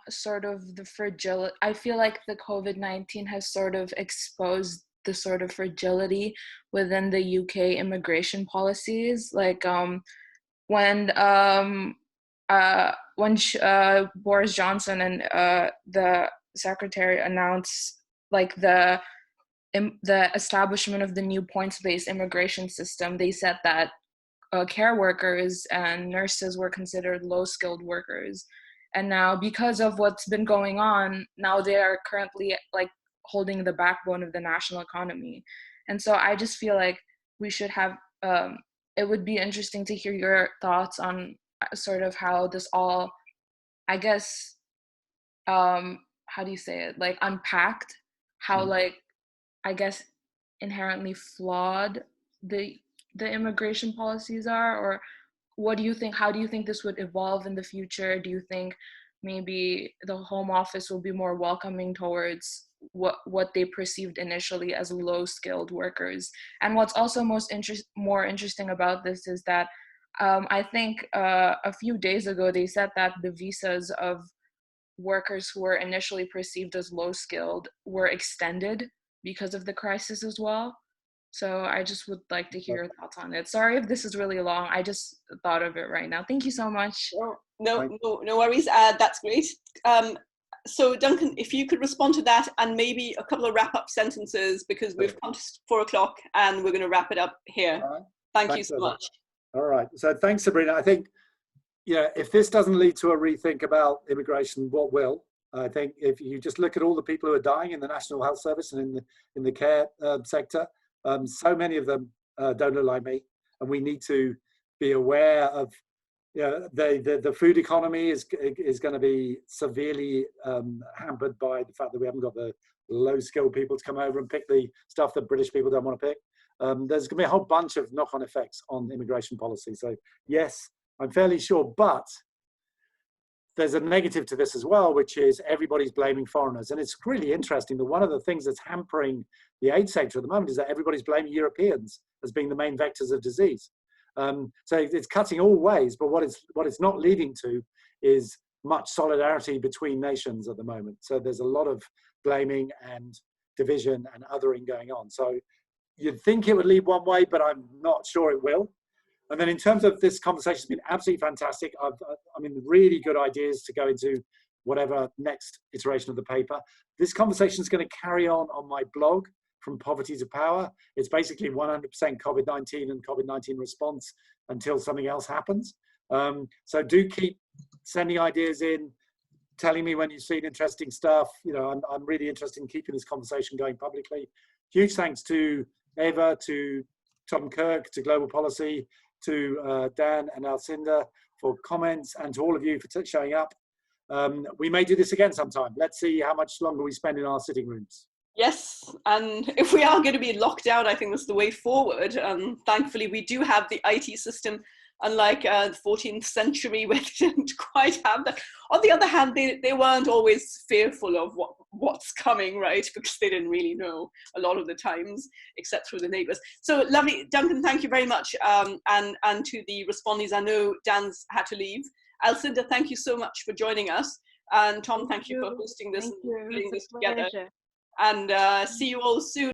Speaker 14: sort of the fragility. I feel like the COVID-19 has sort of exposed the sort of fragility within the UK immigration policies. Like when Boris Johnson and the secretary announced like the establishment of the new points-based immigration system, they said that care workers and nurses were considered low-skilled workers. And now, because of what's been going on, now they are currently like holding the backbone of the national economy. And so I just feel like we should have, it would be interesting to hear your thoughts on sort of how this all, I guess, how do you say it? Like unpacked, how like, I guess, inherently flawed the immigration policies are, or what do you think, how do you think this would evolve in the future? Do you think maybe the Home Office will be more welcoming towards what they perceived initially as low-skilled workers? And what's also more interesting about this is that I think a few days ago they said that the visas of workers who were initially perceived as low-skilled were extended because of the crisis as well. So I just would like to hear your thoughts on it. Sorry if this is really long. I just thought of it right now. Thank you so much.
Speaker 1: No worries. That's great. So Duncan, if you could respond to that and maybe a couple of wrap-up sentences, because we've come to 4 o'clock and we're going to wrap it up here.
Speaker 2: All right.
Speaker 1: Thank you so much.
Speaker 2: All right. So thanks, Sabrina. I think, if this doesn't lead to a rethink about immigration, what will? I think if you just look at all the people who are dying in the National Health Service and in the care sector, so many of them don't look like me, and we need to be aware of. The food economy is going to be severely hampered by the fact that we haven't got the low-skilled people to come over and pick the stuff that British people don't want to pick. There's going to be a whole bunch of knock-on effects on immigration policy. So yes, I'm fairly sure, but there's a negative to this as well, which is everybody's blaming foreigners. And it's really interesting that one of the things that's hampering the aid sector at the moment is that everybody's blaming Europeans as being the main vectors of disease. So it's cutting all ways, but what it's not leading to is much solidarity between nations at the moment. So there's a lot of blaming and division and othering going on. So you'd think it would lead one way, but I'm not sure it will. And then in terms of this conversation, it's been absolutely fantastic. I mean, really good ideas to go into whatever next iteration of the paper. This conversation is going to carry on my blog, From Poverty to Power. It's basically 100% COVID-19 and COVID-19 response until something else happens. So do keep sending ideas in, telling me when you've seen interesting stuff. I'm really interested in keeping this conversation going publicly. Huge thanks to Eva, to Tom Kirk, to Global Policy, to Dan and Alcinda for comments, and to all of you for showing up. We may do this again sometime. Let's see how much longer we spend in our sitting rooms.
Speaker 1: Yes, and if we are going to be locked down, I think that's the way forward. Thankfully, we do have the IT system, unlike the 14th century where they didn't quite have that. On the other hand, they weren't always fearful of what's coming, right? Because they didn't really know a lot of the times, except through the neighbors. So lovely, Duncan, thank you very much. And to the respondees, I know Dan's had to leave. Alcinda, thank you so much for joining us. And Tom, thank you for hosting this and putting this together. And see you all soon.